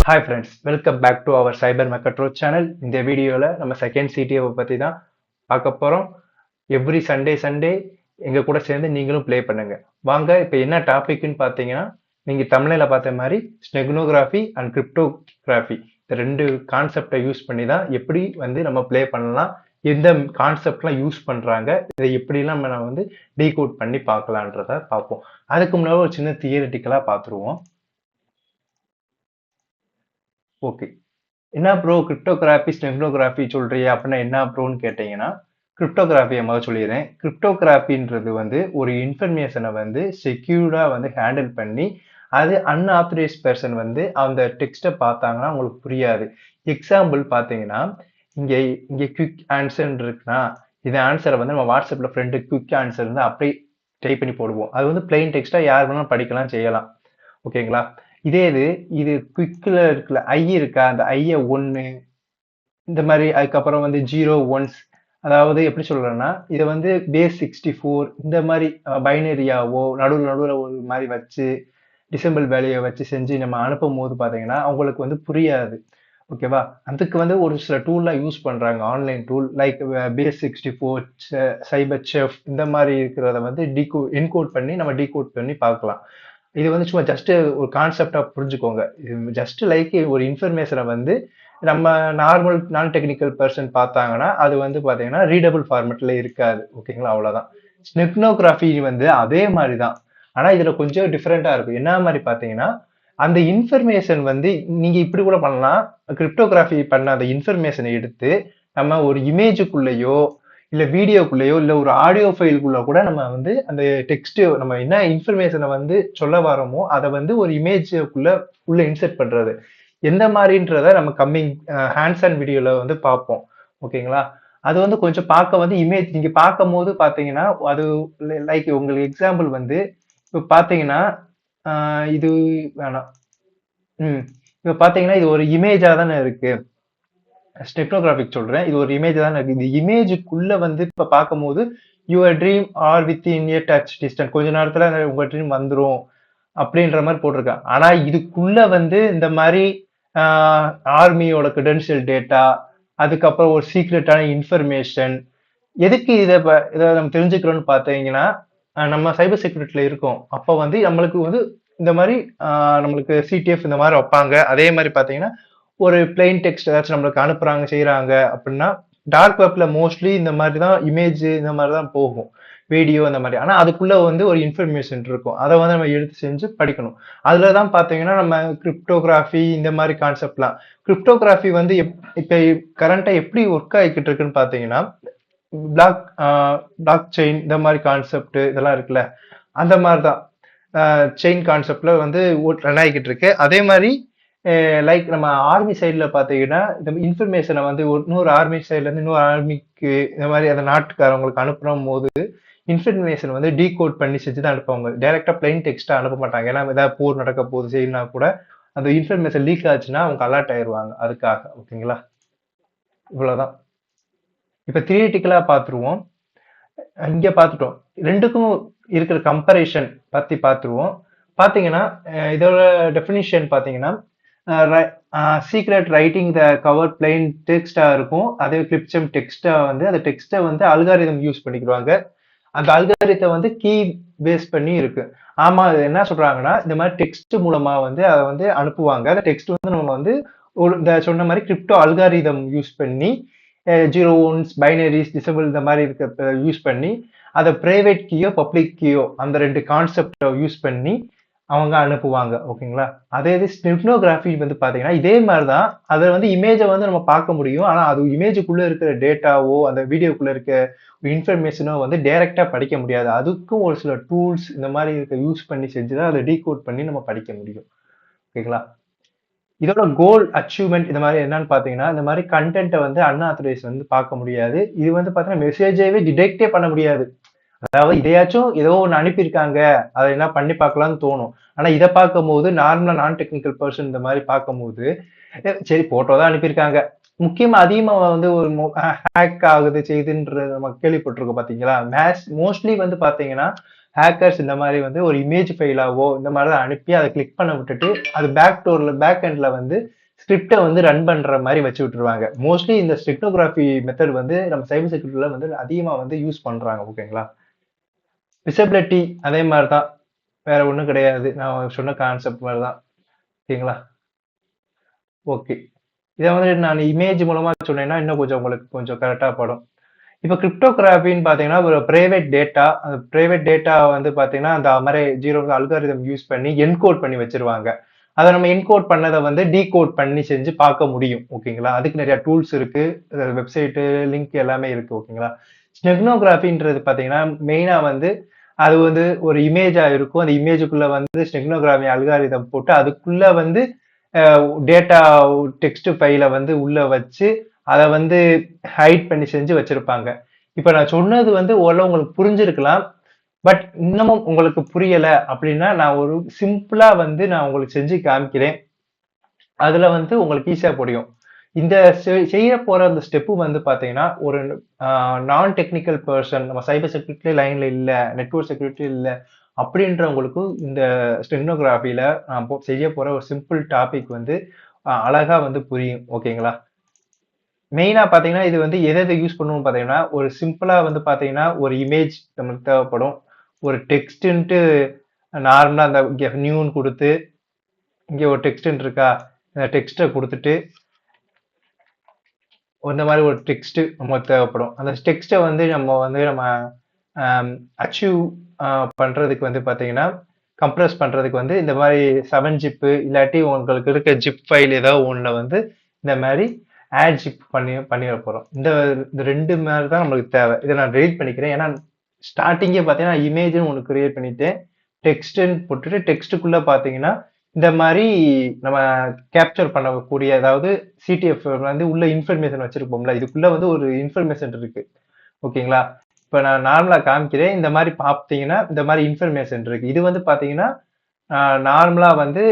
Hi friends, welcome back to our Cyber Mechatrol channel. இந்த வீடியோல நம்ம செகண்ட் சிடிஓ பத்தி தான் பார்க்க போறோம். எவ்ரி சண்டே எங்க கூட சேர்ந்து நீங்களும் ப்ளே பண்ணுங்க. வாங்க இப்போ என்ன டாபிக்னு பார்த்தீங்கன்னா, நீங்க தமிழ்ல பார்த்த மாதிரி ஸ்டெக்னோகிராஃபி அண்ட் கிரிப்டோகிராஃபி இந்த ரெண்டு கான்செப்டை யூஸ் பண்ணி தான் எப்படி நம்ம ப்ளே பண்ணலாம், எந்த கான்செப்ட்லாம் யூஸ் பண்றாங்க, இதை எப்படிலாம் நம்ம டீகோட் பண்ணி பார்க்கலான்றத பார்ப்போம். அதுக்கு முன்னாடி ஒரு சின்ன தியரிட்டிக்கலா பார்த்துருவோம். ஓகே, என்ன ப்ரோ கிரிப்டோகிராஃபி ஸ்டெக்னோகிராஃபி சொல்றியா அப்படின்னா என்ன ப்ரோன்னு கேட்டீங்கன்னா, கிரிப்டோகிராஃபியை முதல்ல சொல்லிடுறேன். கிரிப்டோகிராஃபின்றது ஒரு இன்ஃபர்மேஷனை செக்யூர்டா ஹேண்டில் பண்ணி அது அன்ஆத்தரைஸ் பர்சன் அந்த டெக்ஸ்ட்டை பார்த்தாங்கன்னா உங்களுக்கு புரியாது. எக்ஸாம்பிள் பார்த்தீங்கன்னா, இங்கே இங்கே குவிக் ஆன்சர் இருக்குன்னா, இந்த ஆன்சரை நம்ம வாட்ஸ்அப்ல ஃப்ரெண்டு குவிக் ஆன்சர் அப்படியே டைப் பண்ணி போடுவோம். அது பிளெயின் டெக்ஸ்டா யார் வேணாலும் படிக்கலாம் செய்யலாம். ஓகேங்களா? இதே இது குவிக்ல இருக்குல்ல, ஐ இருக்கா, அந்த ஐய 1 இந்த மாதிரி, அதுக்கப்புறம் 0 ஒன்ஸ், அதாவது எப்படி சொல்றேன்னா, இதை பேஸ் 64 இந்த மாதிரி பைனரியாவோ நடுவில் ஒரு மாதிரி வச்சு டிசம்பிள் வேலையை வச்சு செஞ்சு நம்ம அனுப்பும் போது பார்த்தீங்கன்னா அவங்களுக்கு புரியாது. ஓகேவா? அதுக்கு ஒரு சில டூல்லாம் யூஸ் பண்றாங்க, ஆன்லைன் டூல் லைக் பேஸ் 64, சைபர் செஃப் இந்த மாதிரி இருக்கிறத என்கோட் பண்ணி நம்ம டீகோட் பண்ணி பார்க்கலாம். இது சும்மா ஜஸ்ட் ஒரு கான்செப்டா புரிஞ்சுக்கோங்க. ஜஸ்ட் லைக் ஒரு இன்ஃபர்மேஷனை நம்ம நார்மல் நான் டெக்னிக்கல் பர்சன் பார்த்தாங்கன்னா அது பாத்தீங்கன்னா ரீடபிள் ஃபார்மேட்ல இருக்காது. ஓகேங்களா? அவ்வளவுதான். ஸ்டெக்னோகிராஃபி அதே மாதிரி தான், ஆனா இதுல கொஞ்சம் டிஃப்ரெண்டா இருக்கும். என்ன மாதிரி பாத்தீங்கன்னா, அந்த இன்ஃபர்மேஷன் நீங்க இப்படி கூட பண்ணலாம். கிரிப்டோகிராஃபி பண்ண அந்த இன்ஃபர்மேஷனை எடுத்து நம்ம ஒரு இமேஜுக்குள்ளேயோ இல்ல வீடியோக்குள்ளேயோ இல்ல ஒரு ஆடியோ ஃபைலுக்குள்ள கூட நம்ம அந்த டெக்ஸ்ட் நம்ம என்ன இன்ஃபர்மேஷனை சொல்ல வரோமோ அதை ஒரு இமேஜுக்குள்ள உள்ள இன்செர்ட் பண்றது எந்த மாதிரின்றத நம்ம கம்மிங் ஹேண்ட்ஸ் அண்ட் வீடியோல பார்ப்போம். ஓகேங்களா? அது கொஞ்சம் பார்க்க இமேஜ் நீங்க பார்க்கும் போது பாத்தீங்கன்னா அது லைக் உங்களுக்கு எக்ஸாம்பிள் இப்ப பாத்தீங்கன்னா இது வேணாம். இப்ப பாத்தீங்கன்னா இது ஒரு இமேஜா தானே இருக்கு. ஸ்டெக்னோகிராஃபிக் சொல்றேன். இது ஒரு இமேஜ் தான் இருக்கு. இந்த இமேஜுக்குள்ள இப்ப பார்க்கும்போது your dream are within a touch distance, கொஞ்ச நேரத்துல உங்க ட்ரீம் வந்துரும் அப்படின்ற மாதிரி போட்டிருக்காங்க. ஆனா இதுக்குள்ள இந்த மாதிரி ஆர்மியோட கிரெடென்ஷியல் டேட்டா, அதுக்கப்புறம் ஒரு சீக்ரெட்டான இன்ஃபர்மேஷன், எதுக்கு இதை நம்ம தெரிஞ்சுக்கிறோம்னு பார்த்தீங்கன்னா, நம்ம சைபர் செக்யூரிட்டில இருக்கோம். அப்போ நம்மளுக்கு இந்த மாதிரி நம்மளுக்கு சிடிஎஃப் இந்த மாதிரி வைப்பாங்க. அதே மாதிரி பார்த்தீங்கன்னா ஒரு பிளெயின் டெக்ஸ்ட் ஏதாச்சும் நம்மளுக்கு அனுப்புறாங்க செய்யறாங்க அப்படின்னா டார்க் வெப்ல மோஸ்ட்லி இந்த மாதிரி தான் இமேஜ் இந்த மாதிரி தான் போகும், வீடியோ அந்த மாதிரி. ஆனா அதுக்குள்ள ஒரு இன்ஃபர்மேஷன் இருக்கும், அதை நம்ம எடுத்து செஞ்சு படிக்கணும். அதுலதான் பாத்தீங்கன்னா நம்ம கிரிப்டோகிராஃபி இந்த மாதிரி கான்செப்ட்லாம். கிரிப்டோகிராஃபி இப்ப கரண்டா எப்படி ஒர்க் ஆகிக்கிட்டு இருக்குன்னு பாத்தீங்கன்னா, பிளாக் செயின் இந்த மாதிரி கான்செப்ட் இதெல்லாம் இருக்குல்ல, அந்த மாதிரிதான் செயின் கான்செப்ட்ல ரன் ஆகிக்கிட்டு இருக்கு. அதே மாதிரி லைக் நம்ம ஆர்மி சைட்ல பாத்தீங்கன்னா இந்த இன்ஃபர்மேஷனை இன்னொரு ஆர்மி சைட்ல இருந்து இன்னொரு ஆர்மிக்கு இந்த மாதிரி அந்த நாட்டுக்காரவங்களுக்கு அனுப்பும் போது இன்ஃபர்மேஷன் டீகோட் பண்ணி செஞ்சுதான் அனுப்புவாங்க. டைரக்டா பிளைன் டெக்ஸ்டா அனுப்ப மாட்டாங்க. ஏன்னா ஏதாவது போர் நடக்க போகுது செய்யணும்னா கூட அந்த இன்ஃபர்மேஷன் லீக் ஆச்சுன்னா அவங்க அலர்ட் ஆயிடுவாங்க அதுக்காக. ஓகேங்களா? இவ்வளவுதான். இப்ப தியரிட்டிக்கலா பாத்துருவோம். இங்க பாத்துட்டோம். ரெண்டுக்கும் இருக்கிற கம்பேரிஷன் பத்தி பாத்துருவோம். பாத்தீங்கன்னா இதோட டெபினிஷன் பாத்தீங்கன்னா, secret writing the cover plain டெக்ஸ்டா இருக்கும். அதே கிளிப்சம் டெக்ஸ்டா அந்த டெக்ஸ்டை அல்காரிதம் யூஸ் பண்ணிக்கிறாங்க. அந்த அல்காரிதத்தை கீ பேஸ் பண்ணி இருக்கு. ஆமா, அது என்ன சொல்றாங்கன்னா, இந்த மாதிரி டெக்ஸ்ட் மூலமா அதை அனுப்புவாங்க. அந்த டெக்ஸ்ட் நம்ம ஒரு இந்த சொன்ன மாதிரி கிரிப்டோ அல்காரிதம் யூஸ் பண்ணி 0 ஒன்ஸ் பைனரிஸ் டிசபிள் இந்த மாதிரி இருக்கிறத யூஸ் பண்ணி அதை பிரைவேட் கீயோ பப்ளிக் கீயோ அந்த ரெண்டு கான்செப்டை யூஸ் பண்ணி அவங்க அனுப்புவாங்க. ஓகேங்களா? அதே இது ஸ்டெக்னோகிராஃபி பாத்தீங்கன்னா இதே மாதிரிதான். அதை இமேஜை நம்ம பார்க்க முடியும். ஆனா அது இமேஜுக்குள்ள இருக்கிற டேட்டாவோ அந்த வீடியோக்குள்ள இருக்க இன்ஃபர்மேஷனோ டைரக்டா படிக்க முடியாது. அதுக்கும் ஒரு சில டூல்ஸ் இந்த மாதிரி யூஸ் பண்ணி செஞ்சுதான் அதை டீகோட் பண்ணி நம்ம படிக்க முடியும். ஓகேங்களா? இதோட கோல் அச்சீவ்மெண்ட் இந்த மாதிரி என்னன்னு பாத்தீங்கன்னா, இந்த மாதிரி கண்டென்ட்டை அன்ஆத்தரைஸ் பார்க்க முடியாது. இது பாத்தீங்கன்னா மெசேஜவே டிடெக்டே பண்ண முடியாது. அதாவது இதையாச்சும் ஏதோ ஒண்ணு அனுப்பியிருக்காங்க, அதை என்ன பண்ணி பார்க்கலாம்னு தோணும். ஆனா இதை பார்க்கும் போது நார்மலா நான் டெக்னிக்கல் பர்சன் இந்த மாதிரி பார்க்கும் போது சரி போட்டோ தான் அனுப்பியிருக்காங்க. முக்கியமா அதிகமா ஒரு ஹேக் ஆகுது செய்துன்ற நம்ம கேள்விப்பட்டிருக்கோம் பாத்தீங்களா? மோஸ்ட்லி பாத்தீங்கன்னா ஹேக்கர்ஸ் இந்த மாதிரி வந்து ஒரு இமேஜ் ஃபைலாவோ இந்த மாதிரி தான் அனுப்பி அதை கிளிக் பண்ண விட்டுட்டு அது பேக் எண்ட்ல வந்து ஸ்கிரிப்டை வந்து ரன் பண்ற மாதிரி வச்சு விட்டுருவாங்க. மோஸ்ட்லி இந்த ஸ்டெக்னோகிராஃபி மெத்தட் வந்து நம்ம சைபர் செக்யூரிட்டில வந்து அதிகமா வந்து யூஸ் பண்றாங்க. ஓகேங்களா? விசிபிலிட்டி அதே மாதிரி தான், வேற ஒண்ணும் கிடையாது. நான் சொன்ன கான்செப்ட் மாதிரி தான். ஓகேங்களா? ஓகே. இதை வந்து நான் இமேஜ் மூலமா சொன்னேன்னா இன்னும் கொஞ்சம் உங்களுக்கு கொஞ்சம் கரெக்டா படும். இப்போ கிரிப்டோகிராஃபின்னு பார்த்தீங்கன்னா ஒரு பிரைவேட் டேட்டா, அந்த பிரைவேட் டேட்டா வந்து பார்த்தீங்கன்னா அந்த மாதிரி ஜீரோ அல்காரிதம் யூஸ் பண்ணி என்கோட் பண்ணி வச்சிருவாங்க. அதை நம்ம என்கோட் பண்ணதை வந்து டீகோட் பண்ணி செஞ்சு பார்க்க முடியும். ஓகேங்களா? அதுக்கு நிறைய டூல்ஸ் இருக்கு, வெப்சைட்டு லிங்க் எல்லாமே இருக்கு. ஓகேங்களா? ஸ்டெக்னோகிராஃபின்றது பார்த்தீங்கன்னா மெயினா வந்து அது வந்து ஒரு இமேஜா இருக்கும். அந்த இமேஜுக்குள்ள வந்து ஸ்டெக்னோகிராஃபி அல்காரிதம் போட்டு அதுக்குள்ள வந்து டேட்டா டெக்ஸ்ட் ஃபைலை வந்து உள்ள வச்சு அதை வந்து ஹைட் பண்ணி செஞ்சு வச்சிருப்பாங்க. இப்ப நான் சொன்னது வந்து ஓரளவு உங்களுக்கு புரிஞ்சிருக்கலாம். பட் இன்னமும் உங்களுக்கு புரியல அப்படின்னா நான் ஒரு சிம்பிளா வந்து நான் உங்களுக்கு செஞ்சு காமிக்கிறேன். அதுல வந்து உங்களுக்கு ஈஸியா புரியும். இந்த செய்ய போற அந்த ஸ்டெப் வந்து பாத்தீங்கன்னா ஒரு நான் டெக்னிக்கல் பர்சன், நம்ம சைபர் செக்யூரிட்டி லைன்ல இல்ல, நெட்வொர்க் செக்யூரிட்டி இல்ல அப்படின்றவங்களுக்கும் இந்த ஸ்டெனோகிராஃபில நான் செய்ய போற ஒரு சிம்பிள் டாபிக் வந்து அழகா வந்து புரியும். ஓகேங்களா? மெயினா பாத்தீங்கன்னா இது வந்து எதை யூஸ் பண்ணுவோம் பாத்தீங்கன்னா ஒரு சிம்பிளா வந்து பாத்தீங்கன்னா ஒரு இமேஜ் நமக்கு தேவைப்படும். ஒரு டெக்ஸ்ட்ன்ட்டு நார்மலா அந்த நியூன்னு கொடுத்து இங்க ஒரு டெக்ஸ்ட் இருக்கா, இந்த டெக்ஸ்ட்டை கொடுத்துட்டு இந்த மாதிரி ஒரு டெக்ஸ்ட் நமக்கு தேவைப்படும். அந்த டெக்ஸ்ட்டை வந்து நம்ம அச்சீவ் பண்றதுக்கு வந்து பாத்தீங்கன்னா கம்ப்ரஸ் பண்றதுக்கு வந்து இந்த மாதிரி 7 ஜிப் இல்லாட்டி உங்களுக்கு இருக்க ஜிப் ஃபைல் ஏதாவது ஒண்ணுல வந்து இந்த மாதிரி ஆட் ஜிப் பண்ணிட போறோம். இந்த ரெண்டு மாதிரி தான் நம்மளுக்கு தேவை. இதை நான் டெலிட் பண்ணிக்கிறேன். ஏன்னா ஸ்டார்டிங்கே பாத்தீங்கன்னா இமேஜ்னு ஒன்று கிரியேட் பண்ணிட்டேன், டெக்ஸ்ட்னு போட்டுட்டு டெக்ஸ்ட்டுக்குள்ள பாத்தீங்கன்னா இந்த மாதிரி நம்ம கேப்சர் பண்ணக்கூடிய, அதாவது சிடிஎஃப் வந்து உள்ள இன்ஃபர்மேஷன் வச்சிருப்போம்ல, இதுக்குள்ள வந்து ஒரு இன்ஃபர்மேஷன் இருக்கு. ஓகேங்களா? இப்ப நான் நார்மலா காமிக்கிறேன். இந்த மாதிரி பார்த்தீங்கன்னா இந்த மாதிரி இன்ஃபர்மேஷன் இருக்கு. இது வந்து பாத்தீங்கன்னா நார்மலா வந்து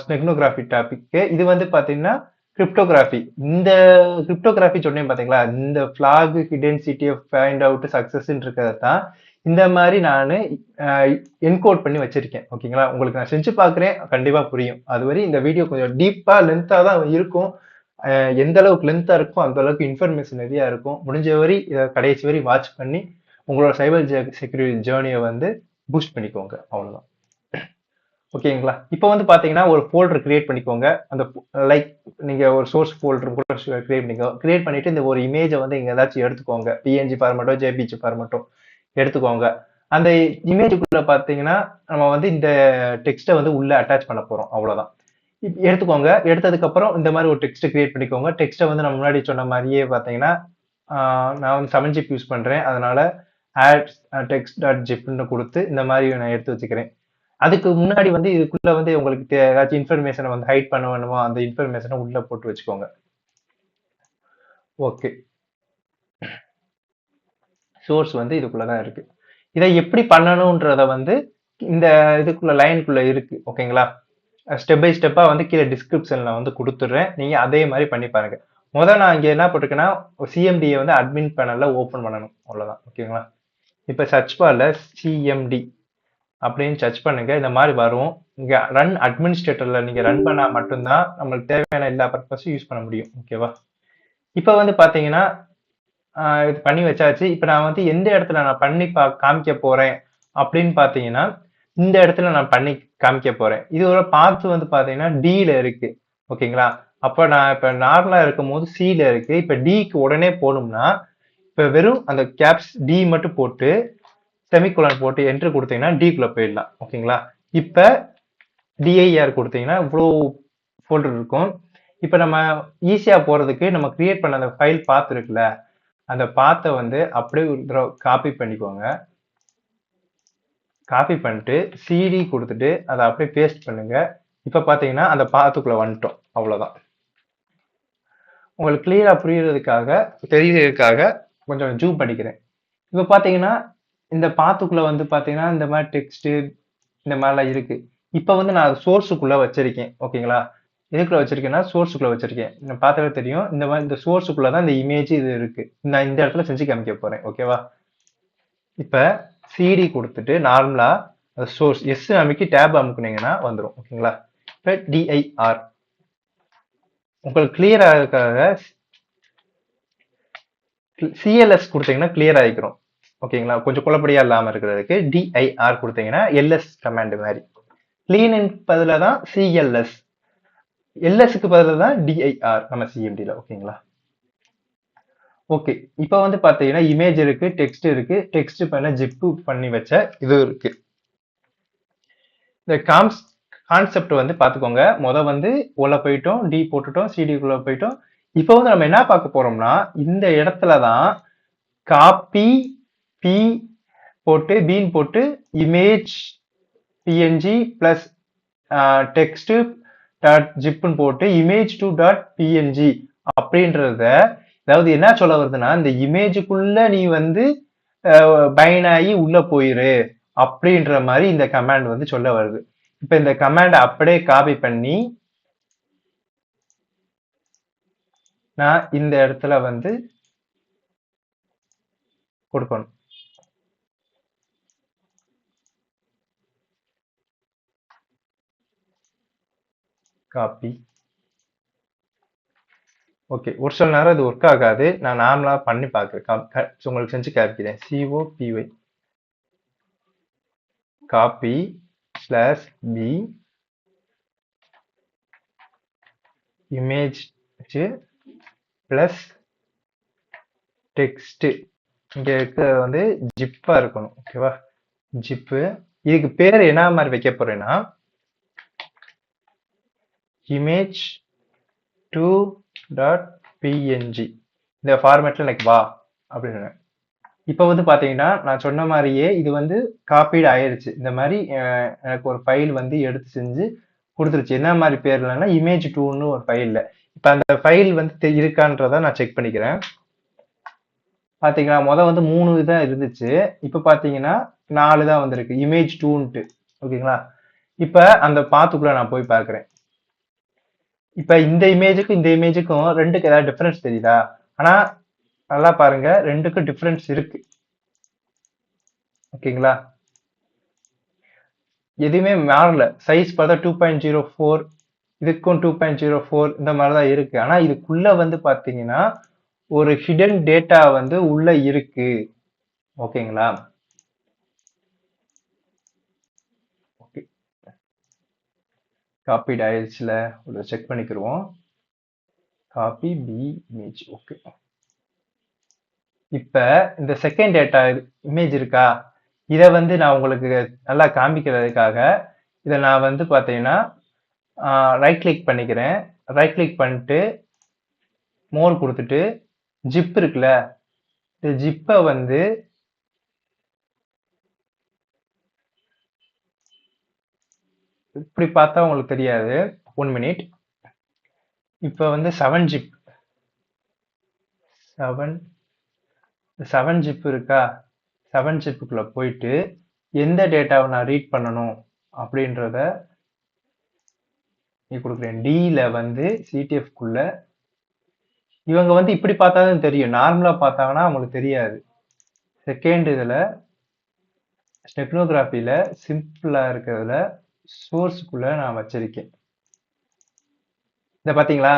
ஸ்டெக்னோகிராஃபி டாபிக். இது வந்து பாத்தீங்கன்னா கிரிப்டோகிராஃபி. இந்த கிரிப்டோகிராஃபி சொன்னேன் பாத்தீங்களா, இந்த flag hidden CTF find out success இருக்கிறத தான் இந்த மாதிரி நான் என்கோட் பண்ணி வச்சிருக்கேன். ஓகேங்களா? உங்களுக்கு நான் செஞ்சு பார்க்குறேன், கண்டிப்பா புரியும். அதுவரை இந்த வீடியோ கொஞ்சம் டீப்பா லென்த்தா தான் இருக்கும். எந்த அளவுக்கு லென்த்தா இருக்கோ அந்த அளவுக்கு இன்ஃபர்மேஷன் நிறைய இருக்கும். முடிஞ்ச வரை இதை கடைசி வரை வாட்ச் பண்ணி உங்களோட சைபர் செக்யூரிட்டி ஜேர்னியை வந்து பூஸ்ட் பண்ணிக்கோங்க. அவ்வளவுதான். ஓகேங்களா? இப்போ வந்து பாத்தீங்கன்னா ஒரு ஃபோல்டர் கிரியேட் பண்ணிக்கோங்க. அந்த லைக் நீங்க ஒரு சோர்ஸ் ஃபோல்டர் கூட கிரியேட் பண்ணிக்கோ. கிரியேட் பண்ணிட்டு இந்த ஒரு இமேஜை வந்து இங்க ஏதாச்சும் எடுத்துக்கோங்க. பிஎன்ஜி ஃபார்மேட்டோ ஜேபிஜி ஃபார்மேட்டோ எடுத்துக்கோங்க. அந்த இமேஜுக்குள்ள பாத்தீங்கன்னா நம்ம வந்து இந்த டெக்ஸ்ட்டை வந்து உள்ள அட்டாச் பண்ண போறோம். அவ்வளவுதான். எடுத்துக்கோங்க. எடுத்ததுக்கு அப்புறம் இந்த மாதிரி ஒரு டெக்ஸ்ட் கிரியேட் பண்ணிக்கோங்க. டெக்ஸ்ட்டை வந்து நம்ம முன்னாடி சொன்ன மாதிரியே பாத்தீங்கன்னா நான் வந்து 7 ஜிப் யூஸ் பண்றேன். அதனால ஆட் டெக்ஸ்ட் டாட் ஜிப்னு கொடுத்து இந்த மாதிரி நான் எடுத்து வச்சுக்கிறேன். அதுக்கு முன்னாடி வந்து இதுக்குள்ள வந்து உங்களுக்கு ஏதாச்சும் இன்ஃபர்மேஷனை வந்து ஹைட் பண்ண வேணுமோ அந்த இன்ஃபர்மேஷனை உள்ள போட்டு வச்சுக்கோங்க. ஓகே. சோர்ஸ் வந்து இதுக்குள்ளதான் இருக்கு. இதை எப்படி பண்ணணும்ன்றத வந்து இந்த இதுக்குள்ள லைனுக்குள்ள இருக்கு. ஓகேங்களா? ஸ்டெப் பை ஸ்டெப்பா வந்து கீழே டிஸ்கிரிப்ஷன்ல வந்து கொடுத்துடுறேன். நீங்க அதே மாதிரி பண்ணி பாருங்க. முதல்ல நான் இங்க என்ன போட்டிருக்கேன்னா சிஎம்டியை வந்து அட்மின் பேனல்ல ஓபன் பண்ணணும். அவ்வளவுதான். ஓகேங்களா? இப்ப சர்ச் பார்ல சிஎம்டி அப்படின்னு சர்ச் பண்ணுங்க. இந்த மாதிரி வரும். இங்க ரன் அட்மினிஸ்ட்ரேட்டர்ல நீங்க ரன் பண்ணா மட்டும்தான் நம்மளுக்கு தேவையான எல்லா பர்பஸும் யூஸ் பண்ண முடியும். ஓகேவா? இப்ப வந்து பாத்தீங்கன்னா இது பண்ணி வச்சாச்சு. இப்ப நான் வந்து எந்த இடத்துல நான் பண்ணி காமிக்க போறேன் அப்படின்னு பாத்தீங்கன்னா இந்த இடத்துல நான் பண்ணி காமிக்க போறேன். இதோட பாத்து வந்து பாத்தீங்கன்னா டில இருக்கு. ஓகேங்களா? அப்ப நான் இப்ப நார்மலா இருக்கும் போது சில இருக்கு. இப்ப டிக்கு உடனே போகணும்னா இப்ப வெறும் அந்த கேப்ஸ் டி மட்டும் போட்டு செமிகோலன் போட்டு என்ட்ரு கொடுத்தீங்கன்னா டிக்குள்ள போயிடலாம். ஓகேங்களா? இப்ப டிஐஆர் கொடுத்தீங்கன்னா இவ்வளோ ஃபோல்டர் இருக்கும். இப்ப நம்ம ஈஸியா போறதுக்கு நம்ம கிரியேட் பண்ண அந்த ஃபைல் பாத் இருக்குல்ல, அந்த பாத்தை வந்து அப்படியே ஒரு தடவை காப்பி பண்ணிக்கோங்க. காப்பி பண்ணிட்டு சிடி கொடுத்துட்டு அதை அப்படியே பேஸ்ட் பண்ணுங்க. இப்ப பாத்தீங்கன்னா அந்த பாத்துக்குள்ள வந்துட்டோம். அவ்வளவுதான். உங்களுக்கு கிளியரா புரியறதுக்காக தெரியறதுக்காக கொஞ்சம் ஜூம் பண்ணிக்கிறேன். இப்ப பாத்தீங்கன்னா இந்த பாத்துக்குள்ள வந்து பாத்தீங்கன்னா இந்த மாதிரி டெக்ஸ்ட் இந்த மாதிரிலாம் இருக்கு. இப்ப வந்து நான் சோர்ஸுக்குள்ள வச்சிருக்கேன். ஓகேங்களா? எதுக்குள்ள வச்சிருக்கேன்னா சோர்ஸுக்குள்ள வச்சிருக்கேன். நான் பார்த்தாலே தெரியும். இந்த மாதிரி இந்த சோர்ஸுக்குள்ளதான் இந்த இமேஜ் இது இருக்கு. நான் இந்த இடத்துல செஞ்சு காமிக்க போறேன். ஓகேவா? இப்ப சிடி கொடுத்துட்டு நார்மலா சோர்ஸ் எஸ் அமைக்கி டேப் அமுக்குனீங்கன்னா வந்துடும். ஓகேங்களா? இப்போ டிஐஆர் உங்களுக்கு கிளியர் ஆகிறதுக்காக சிஎல்எஸ் கொடுத்தீங்கன்னா கிளியர் ஆகிக்கிறோம். ஓகேங்களா? கொஞ்சம் குழப்படியா இல்லாம இருக்கிறதுக்கு டிஐஆர் கொடுத்தீங்கன்னா எல்எஸ் கமாண்ட் மாதிரி. கிளீனின் பதிலாக தான் சிஎல்எஸ், எல்எஸ்க்கு பதிலாக தான் டிஐஆர் நம்ம சிஎம்டியில். ஓகேங்களா? ஓகே, இப்போ வந்து பார்த்தீங்கன்னா இமேஜ் இருக்கு, டெக்ஸ்ட் இருக்கு. டெக்ஸ்ட் பண்ண ஜிப்பு பண்ணி வச்ச இது இருக்கு. இந்த கான்செப்ட் வந்து பார்த்துக்கோங்க. வந்து உள்ள போயிட்டோம், டி போட்டுட்டோம், சிடிக்குள்ள போயிட்டோம். இப்போ வந்து நம்ம என்ன பார்க்க போறோம்னா இந்த இடத்துல தான் காப்பி பி போட்டு பீன் போட்டு image PNG plus text dot ஜிப்னு போட்டு இமேஜ் டூ டாட் பிஎன்ஜி அப்படின்றத, அதாவது என்ன சொல்ல வருதுன்னா இந்த இமேஜுக்குள்ள நீ வந்து பைன் ஆகி உள்ள போயிரு அப்படின்ற மாதிரி இந்த கமாண்ட் வந்து சொல்ல வருது. இப்ப இந்த கமாண்ட் அப்படியே காப்பி பண்ணி நான் இந்த இடத்துல வந்து கொடுக்கணும். காப்பி. ஓகே, ஒரு சில நேரம் இது ஒர்க் ஆகாது. நான் நார்மலா பண்ணி பார்க்குறேன், உங்களுக்கு செஞ்சு காப்பிக்கிறேன். C O P Y copy slash B image plus text. இங்க இருக்க வந்து ஜிப்பா இருக்கணும். ஓகேவா? ஜிப்பு. இதுக்கு பேர் என்ன மாதிரி வைக்க போறேன்னா இமேஜ் டூ டாட் பிஎன்ஜி இந்த ஃபார்மேட்ல எனக்கு வா அப்படின்னு. இப்போ வந்து பாத்தீங்கன்னா நான் சொன்ன மாதிரியே இது வந்து காப்பீடு ஆயிடுச்சு. இந்த மாதிரி எனக்கு ஒரு ஃபைல் வந்து எடுத்து செஞ்சு கொடுத்துருச்சு. என்ன மாதிரி பேர்லன்னா இமேஜ் டூன்னு ஒரு ஃபைல்ல. இப்போ அந்த ஃபைல் வந்து இருக்கான்றத நான் செக் பண்ணிக்கிறேன். பாத்தீங்கன்னா வந்து 3 தான் இருந்துச்சு. இப்ப பாத்தீங்கன்னா 4 தான் வந்திருக்கு, இமேஜ் 2ன்ட்டு. ஓகேங்களா? இப்ப அந்த பாத்துக்குள்ள நான் போய் பாக்குறேன். இப்ப இந்த இமேஜுக்கும் இந்த இமேஜுக்கும் ரெண்டுக்கு ஏதாவது டிஃபரன்ஸ் தெரியுதா? ஆனா நல்லா பாருங்க, ரெண்டுக்கும் டிஃபரன்ஸ் இருக்கு. ஓகேங்களா? எதுவுமே மாறல. சைஸ் பார்த்தா 2.04, இதுக்கும் 2.04 இந்த மாதிரிதான் இருக்கு. ஆனா இதுக்குள்ள வந்து பாத்தீங்கன்னா ஒரு ஹிடன் டேட்டா வந்து உள்ள இருக்கு. ஓகேங்களா? ஓகே, காப்பீட் ஆயிடுச்சுல, ஒரு செக் பண்ணிக்கிறோம். Copy B image. ஓகே, இப்ப இந்த செகண்ட் டேட்டா இமேஜ் இருக்கா, இதை வந்து நான் உங்களுக்கு நல்லா காமிக்கிறதுக்காக இதை நான் வந்து பாத்தீங்கன்னா ரைட் கிளிக் பண்ணிக்கிறேன். ரைட் கிளிக் பண்ணிட்டு மோர் கொடுத்துட்டு ஜிப் இருக்குல்ல, இந்த ஜிப்பை வந்து இப்படி பார்த்தா உங்களுக்கு தெரியாது. 1 மினிட். இப்ப வந்து 7 ஜிப் 7 ஜிப் இருக்கா, 7 ஜிப்புக்குள்ள போயிட்டு எந்த டேட்டாவை நான் ரீட் பண்ணணும் அப்படின்றத நீ கொடுக்குறேன். டில வந்து சிடிஎஃப் குள்ள இவங்க வந்து இப்படி பார்த்தாதான் தெரியும், நார்மலா பார்த்தாங்கன்னா அவங்களுக்கு தெரியாது. செகண்ட் இதுல ஸ்டெக்னோகிராஃபில சிம்பிளா இருக்கிறதுல சோர்ஸ்க்குள்ள நான் வச்சிருக்கேன். இத பாத்தீங்களா?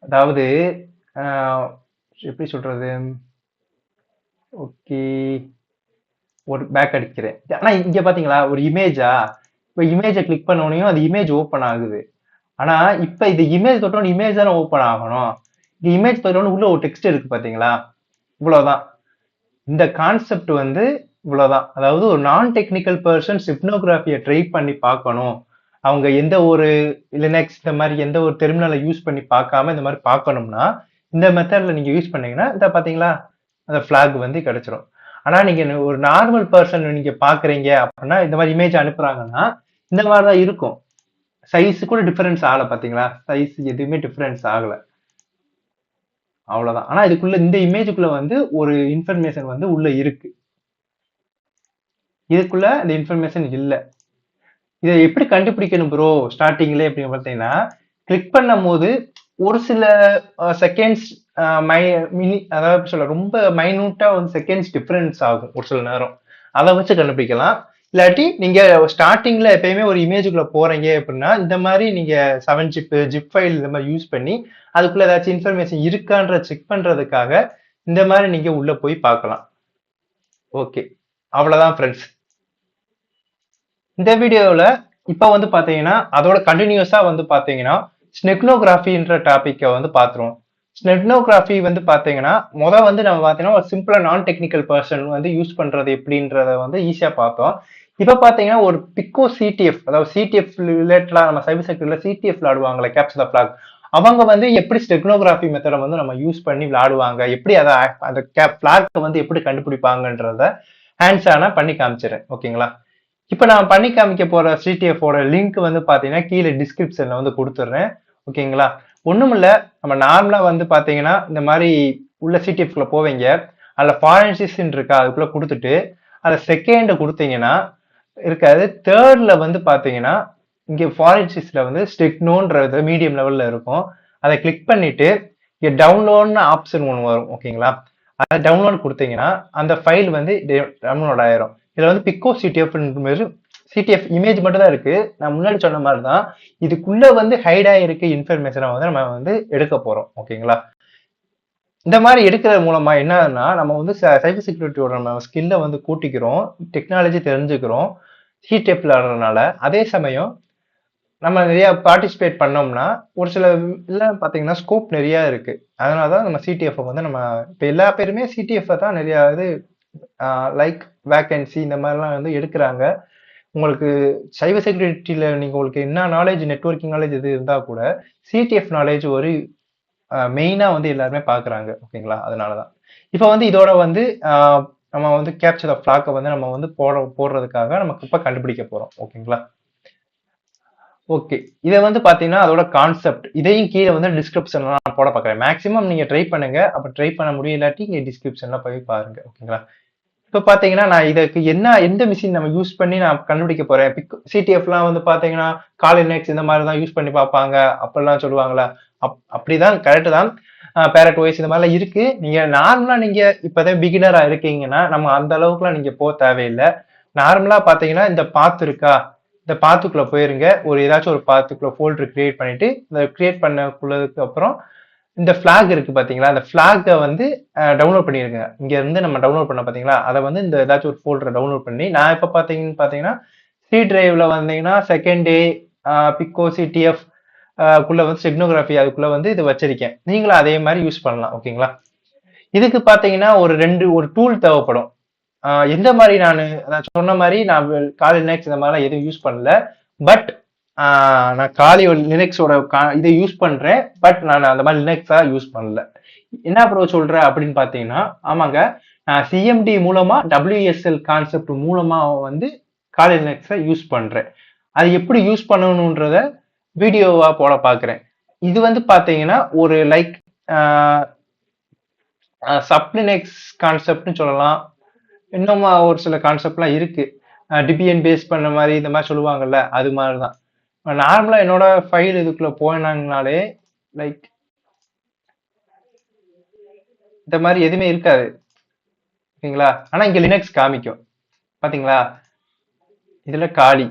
அதாவது எப்படி சொல்றது, ஓகே ஒரு பேக் அடிக்கிறேன். ஆனா இங்க பாத்தீங்களா ஒரு இமேஜா, இப்ப இமேஜை கிளிக் பண்ண உடனே அது இமேஜ் ஓப்பன் ஆகுது. ஆனா இப்ப இது இமேஜ் தொட்டோன்னு இமேஜ் தானே ஓப்பன் ஆகணும். இந்த இமேஜ் தொட்டோன்னு உள்ள ஒரு டெக்ஸ்ட் இருக்கு பாத்தீங்களா, இவ்வளவுதான். இந்த கான்செப்ட் வந்து இவ்வளவுதான். அதாவது ஒரு நான் டெக்னிக்கல் பர்சன் சிப்னோகிராஃபியை ட்ரை பண்ணி பார்க்கணும், அவங்க எந்த ஒரு லினக்ஸ் இந்த மாதிரி எந்த ஒரு டெர்மினலை யூஸ் பண்ணி பார்க்காம இந்த மாதிரி பார்க்கணும்னா இந்த மெத்தட்ல நீங்க யூஸ் பண்ணீங்கன்னா இந்த பாத்தீங்களா அந்த பிளாக் வந்து கிடைச்சிரும். ஆனா நீங்க ஒரு நார்மல் பர்சன் நீங்க பாக்குறீங்க அப்படின்னா இந்த மாதிரி இமேஜ் அனுப்புறாங்கன்னா இந்த மாதிரிதான் இருக்கும். சைஸ் கூட டிஃபரன்ஸ் ஆகல. பாத்தீங்களா? சைஸ் எதுவுமே டிஃபரன்ஸ் ஆகல, அவ்வளவுதான். ஆனா இதுக்குள்ள இந்த இமேஜுக்குள்ள வந்து ஒரு இன்ஃபர்மேஷன் வந்து உள்ள இருக்கு, இதுக்குள்ள இந்த இன்ஃபர்மேஷன் இல்ல. இதை எப்படி கண்டுபிடிக்கணும் ப்ரோ ஸ்டார்டிங்ல எப்படி பார்த்தீங்கன்னா, கிளிக் பண்ணும் போது ஒரு சில செகண்ட்ஸ் மினி, அதாவது சொல்ல ரொம்ப மைனூட்டா வந்து செகண்ட்ஸ் டிஃபரன்ஸ் ஆகும் ஒரு சில நேரம். அதை வச்சு கண்டுபிடிக்கலாம். இல்லாட்டி நீங்க ஸ்டார்டிங்ல எப்பயுமே ஒரு இமேஜுக்குள்ள போறீங்க அப்படின்னா இந்த மாதிரி நீங்க 7-ஜிப் ஜிப் ஃபைல் இந்த மாதிரி யூஸ் பண்ணி அதுக்குள்ள ஏதாச்சும் இன்ஃபர்மேஷன் இருக்கான்ற செக் பண்றதுக்காக இந்த மாதிரி நீங்க உள்ள போய் பார்க்கலாம். ஓகே, அவ்வளவுதான் ஃப்ரெண்ட்ஸ். இந்த வீடியோவில் இப்போ வந்து பார்த்தீங்கன்னா அதோட கண்டினியூஸாக வந்து பார்த்தீங்கன்னா ஸ்னெக்னோகிராஃபின்ற டாப்பிக்கை வந்து பார்த்துருவோம். ஸ்னெக்னோகிராஃபி வந்து பார்த்தீங்கன்னா வந்து நம்ம பார்த்தீங்கன்னா ஒரு சிம்பிளா நான் டெக்னிக்கல் பர்சன் வந்து யூஸ் பண்றது எப்படின்றத வந்து ஈஸியாக பார்த்தோம். இப்போ பார்த்தீங்கன்னா ஒரு பிக்கோ சிடிஎஃப், அதாவது சிடிஎஃப் ரிலேட்டடாக நம்ம சைபர் செக்யூரிட்டியில் சிடிஎஃப் விளாடுவாங்களே, கேப்சர் த ஃபிளாக், அவங்க வந்து எப்படி ஸ்டெக்னோகிராஃபி மெத்தடை வந்து நம்ம யூஸ் பண்ணி விளையாடுவாங்க, எப்படி அதை அந்த ஃபிளாக் வந்து எப்படி கண்டுபிடிப்பாங்கன்றத ஹேண்ட்ஸ் ஆனா பண்ணி காமிச்சிடுறேன். ஓகேங்களா? இப்போ நான் பண்ணி காமிக்க போற சிடிஎஃபோட லிங்க் வந்து பாத்தீங்கன்னா கீழே டிஸ்கிரிப்ஷன்ல வந்து கொடுத்துட்றேன். ஓகேங்களா? ஒண்ணுமில்ல, நம்ம நார்மலா வந்து பாத்தீங்கன்னா இந்த மாதிரி உள்ள சிடிஎஃப்குள்ள போவீங்க, அதில் ஃபாரன்சிக்ஸ் இருக்கா அதுக்குள்ள கொடுத்துட்டு அதை செகண்ட் கொடுத்தீங்கன்னா இருக்காது. தேர்ட்ல வந்து பாத்தீங்கன்னா இங்க ஃபாரன்சிக்ஸ்ல வந்து ஸ்டெக்னோன்றது மீடியம் லெவல்ல இருக்கும். அதை கிளிக் பண்ணிட்டு இங்க டவுன்லோட்னு ஆப்ஷன் ஒன்று வரும். ஓகேங்களா? அதை டவுன்லோட் கொடுத்தீங்கன்னா அந்த ஃபைல் வந்து டவுன்லோட் ஆயிரும். இதுல வந்து பிக்கோ சிடிஎஃப் சிடிஎஃப் இமேஜ் மட்டும் தான் இருக்கு. நான் முன்னாடி சொன்ன மாதிரி தான் இதுக்குள்ள வந்து ஹைட் ஆகிருக்க இன்ஃபர்மேஷனை வந்து நம்ம வந்து எடுக்க போறோம். ஓகேங்களா? இந்த மாதிரி எடுக்கிறது மூலமா என்னன்னா நம்ம வந்து சைபர் செக்யூரிட்டியோட நம்ம ஸ்கில்லை வந்து கூட்டிக்கிறோம், டெக்னாலஜி தெரிஞ்சுக்கிறோம் சிடிஎஃப் விளையாடுறதுனால. அதே சமயம் நம்ம நிறைய பார்ட்டிசிபேட் பண்ணோம்னா ஒரு சில இதுல பாத்தீங்கன்னா ஸ்கோப் நிறைய இருக்கு. அதனாலதான் நம்ம சிடிஎஃப் வந்து நம்ம இப்ப எல்லா பேருமே சிடிஎஃப் தான் நிறைய இது லைக் வேக்கன்சி இந்த மாதிரிலாம் வந்து எடுக்கிறாங்க. உங்களுக்கு சைபர் செக்யூரிட்டியில நீங்க உங்களுக்கு என்ன நாலேஜ், நெட்வொர்க்கிங் நாலேஜ் எது இருந்தா கூட சிடிஎஃப் நாலேஜ் ஒரு மெயினா வந்து எல்லாருமே பாக்குறாங்க. ஓகேங்களா? அதனாலதான் இப்ப வந்து இதோட வந்து நம்ம வந்து கேப்சர் த ஃபிளாக்கை வந்து நம்ம வந்து போடுறதுக்காக நமக்கு இப்ப கண்டுபிடிக்க போறோம். ஓகேங்களா? ஓகே, இதை வந்து பாத்தீங்கன்னா அதோட கான்செப்ட் இதையும் கீழே வந்து டிஸ்கிரிப்ஷன்ல நான் போட பார்க்குறேன். மேக்ஸிமம் நீங்க ட்ரை பண்ணுங்க. அப்ப ட்ரை பண்ண முடியலாட்டி இங்க டிஸ்கிரிப்ஷன்ல போய் பாருங்க. ஓகேங்களா? இப்போ பாத்தீங்கன்னா நான் இதுக்கு எந்த மிஷின் நம்ம யூஸ் பண்ணி நான் கண்டுபிடிக்க போறேன். சிடிஎஃப்லாம் வந்து பாத்தீங்கன்னா காலினெக்ஸ் இந்த மாதிரி தான் யூஸ் பண்ணி பார்ப்பாங்க அப்படிலாம் சொல்லுவாங்களா? அப்படிதான், கரெக்ட் தான். பேரட் ஓஎஸ் இந்த மாதிரிலாம் இருக்கு. நீங்க நார்மலா நீங்க இப்பதான் பிகினரா இருக்கீங்கன்னா நம்ம அந்த அளவுக்குலாம் நீங்க போக தேவையில்லை. நார்மலா பாத்தீங்கன்னா இந்த பாத்து இருக்கா, இந்த பாத்துக்குள்ள போயிருங்க. ஒரு ஏதாச்சும் ஒரு பாத்துக்குள்ள ஃபோல்டர் கிரியேட் பண்ணிட்டு இந்த கிரியேட் பண்ணக்குள்ளதுக்கு அப்புறம் இந்த ஃபிளாக் இருக்கு பாத்தீங்களா, அந்த ஃபிளாகை வந்து டவுன்லோட் பண்ணிருங்க. இங்க இருந்து நம்ம டவுன்லோட் பண்ண பாத்தீங்களா, அதை வந்து இந்த ஏதாச்சும் ஒரு ஃபோல்டரை டவுன்லோட் பண்ணி நான் இப்ப பாத்தீங்கன்னா சி டிரைவ்ல வந்தீங்கன்னா செகண்ட் டே பிக்கோ சிடிஎஃப் குள்ள வந்து ஸ்டெக்னோகிராஃபி அதுக்குள்ள வந்து இது வச்சிருக்கேன். நீங்களும் அதே மாதிரி யூஸ் பண்ணலாம். ஓகேங்களா? இதுக்கு பாத்தீங்கன்னா ஒரு டூல் தேவைப்படும். எந்த மாதிரி நான் சொன்ன மாதிரி நான் காலி லினக்ஸ் இந்த மாதிரிலாம் எதுவும் யூஸ் பண்ணல. பட் நான் காலி லினக்ஸோட இதை யூஸ் பண்றேன். பட் நான் அந்த மாதிரி லினக்ஸா யூஸ் பண்ணல. என்ன ப்ரோ சொல்ற அப்படின்னு பாத்தீங்கன்னா, ஆமாங்க, நான் சிஎம்டி மூலமா டபிள்யூஎஸ்எல் கான்செப்ட் மூலமா வந்து காலி லினக்ஸை யூஸ் பண்றேன். அது எப்படி யூஸ் பண்ணணுன்றத வீடியோவா போட பாக்குறேன். இது வந்து பாத்தீங்கன்னா ஒரு லைக் சப்லினக்ஸ் கான்செப்ட்னு சொல்லலாம். இன்னும் ஒரு சில கான்செப்ட்லாம் இருக்கு. டிபிஎன் பேஸ் பண்ண மாதிரி இந்த மாதிரி சொல்லுவாங்கல்ல, அது மாதிரிதான். நார்மலா என்னோட ஃபைல் இதுக்குள்ள போனாங்கனாலே லைக் இந்த மாதிரி எதுவுமே இருக்காது. ஓகேங்களா? ஆனா இங்க லினக்ஸ் காமிக்கும் பாத்தீங்களா, இதுல காலி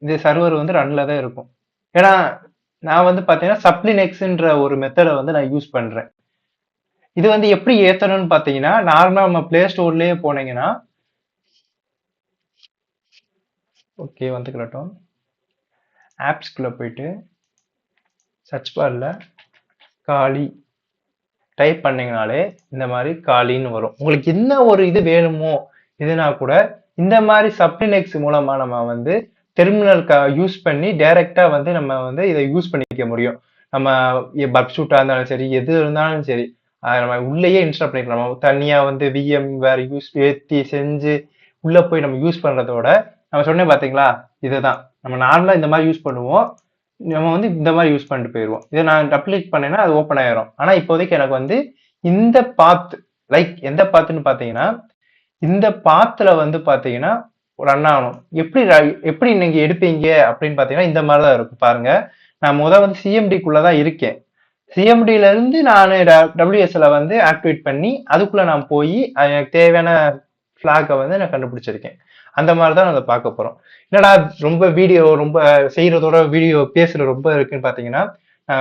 இந்த சர்வர் வந்து ரன்ல தான் இருக்கும். ஏன்னா நான் வந்து பாத்தீங்கன்னா சப்லினக்ஸ்ன்ற ஒரு மெத்தடை வந்து நான் யூஸ் பண்றேன். இது வந்து எப்படி ஏத்தணும்னு பாத்தீங்கன்னா நார்மலா நம்ம பிளே ஸ்டோர்லயே போனீங்கன்னா, ஓகே வந்துக்கட்டும், ஆப்ஸ்குள்ள போயிட்டு சர்ச் பார்ல காலி டைப் பண்ணீங்கனாலே இந்த மாதிரி காலின்னு வரும். உங்களுக்கு என்ன ஒரு இது வேணுமோ இதுனா கூட இந்த மாதிரி சப்லினக்ஸ் மூலமா நம்ம வந்து டெர்மினல் யூஸ் பண்ணி டைரக்டா வந்து நம்ம வந்து இதை யூஸ் பண்ணிக்க முடியும். நம்ம பப் ஷூட்டா இருந்தாலும் சரி, எது இருந்தாலும் சரி, அதை நம்ம உள்ளேயே இன்ஸ்டால் பண்ணிக்கலாம். நம்ம தனியா வந்து விஎம் வேற யூஸ் ஏற்றி செஞ்சு உள்ள போய் நம்ம யூஸ் பண்றதோட நம்ம சொன்னேன் பாத்தீங்களா, இதுதான் நம்ம நார்மலா இந்த மாதிரி யூஸ் பண்ணுவோம். நம்ம வந்து இந்த மாதிரி யூஸ் பண்ணிட்டு போயிடுவோம். இதை நான் டப்ளிக் பண்ணேன்னா அது ஓப்பன் ஆயிரும். ஆனா இப்போதைக்கு எனக்கு வந்து இந்த பாத் லைக் எந்த பாத்துன்னு பாத்தீங்கன்னா இந்த பாத்துல வந்து பாத்தீங்கன்னா ரன் ஆகணும். எப்படி நீங்க எடுப்பீங்க அப்படின்னு பாத்தீங்கன்னா இந்த மாதிரிதான் இருக்கும் பாருங்க. நான் வந்து சிஎம்டிக்குள்ளதான் இருக்கேன். சிஎம்டில இருந்து நான் டபிள்யூஎஸ்எல் வந்து ஆக்டிவேட் பண்ணி அதுக்குள்ள நான் போய் எனக்கு தேவையான ஃபிளாகை வந்து நான் கண்டுபிடிச்சிருக்கேன். அந்த மாதிரி தான் அதை பார்க்க போறோம். என்னடா ரொம்ப வீடியோ ரொம்ப செய்யறதோட வீடியோ பேசுற ரொம்ப இருக்குன்னு பார்த்தீங்கன்னா,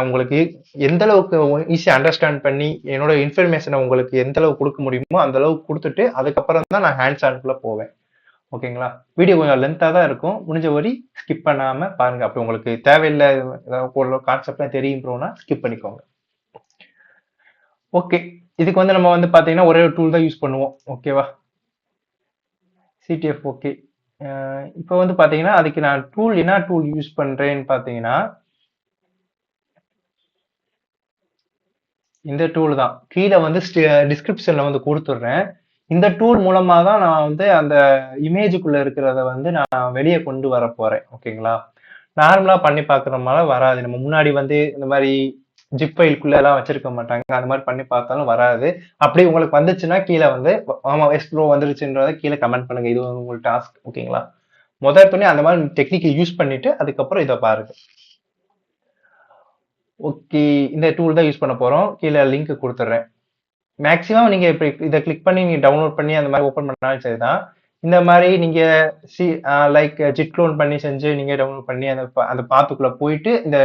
உங்களுக்கு எந்த அளவுக்கு ஈஸியா அண்டர்ஸ்டாண்ட் பண்ணி என்னோட இன்ஃபர்மேஷனை உங்களுக்கு எந்த அளவுக்கு கொடுக்க முடியுமோ அந்த அளவுக்கு கொடுத்துட்டு அதுக்கப்புறம் தான் நான் ஹேண்ட்ஸ் ஆன்குள்ள போவேன். ஓகேங்களா? வீடியோ கொஞ்சம் லென்த்தா தான் இருக்கும். முடிஞ்ச வரை ஸ்கிப் பண்ணாம பாருங்க. அப்படி உங்களுக்கு தேவையில்ல ஏதாவது கான்செப்ட்லாம் தெரியும் ப்ரோனா ஸ்கிப் பண்ணிக்கோங்க. ஓகே. இதுக்கு வந்து நம்ம வந்து பார்த்தீங்கன்னா ஒரே ஒரு டூல் தான் யூஸ் பண்ணுவோம். ஓகேவா? CTF okay. இப்போ வந்து பார்த்தீங்கன்னா அதுக்கு நான் என்ன டூல் யூஸ் பண்றேன்னு பார்த்தீங்கன்னா இந்த டூல் தான். கீழே வந்து டிஸ்கிரிப்ஷன்ல வந்து கொடுத்துடுறேன். இந்த டூல் மூலமா தான் நான் வந்து அந்த இமேஜுக்குள்ள இருக்கிறத வந்து நான் வெளியே கொண்டு வர போறேன். ஓகேங்களா? நார்மலா பண்ணி பார்க்கறதுனால வராது. நம்ம முன்னாடி வந்து இந்த மாதிரி ஜிப் ஃபைலுக்குள்ள எல்லாம் வச்சிருக்க மாட்டாங்க. அந்த மாதிரி பண்ணி பார்த்தாலும் வராது. அப்படி உங்களுக்கு வந்துச்சுன்னா கீழே வந்து ஆமா எஸ் ப்ரோ வந்துருச்சுன்றத கீழே கமெண்ட் பண்ணுங்க. இது உங்களுக்கு டாஸ்க். ஓகேங்களா? முதல் துணி அந்த மாதிரி டெக்னிக்கை யூஸ் பண்ணிட்டு அதுக்கப்புறம் இதை பாருங்க. ஓகே. இந்த டூல் தான் யூஸ் பண்ண போறோம். கீழே லிங்க் கொடுத்துட்றேன். மேக்ஸிமம் நீங்க இப்ப இதை கிளிக் பண்ணி நீங்க டவுன்லோட் பண்ணி அந்த மாதிரி ஓப்பன் பண்ணாலும் சரிதான். இந்த மாதிரி நீங்க லைக் ஜிட் க்ளோன் பண்ணி செஞ்சு நீங்க டவுன்லோட் பண்ணி அந்த பாத்துக்குள்ள போயிட்டு இந்த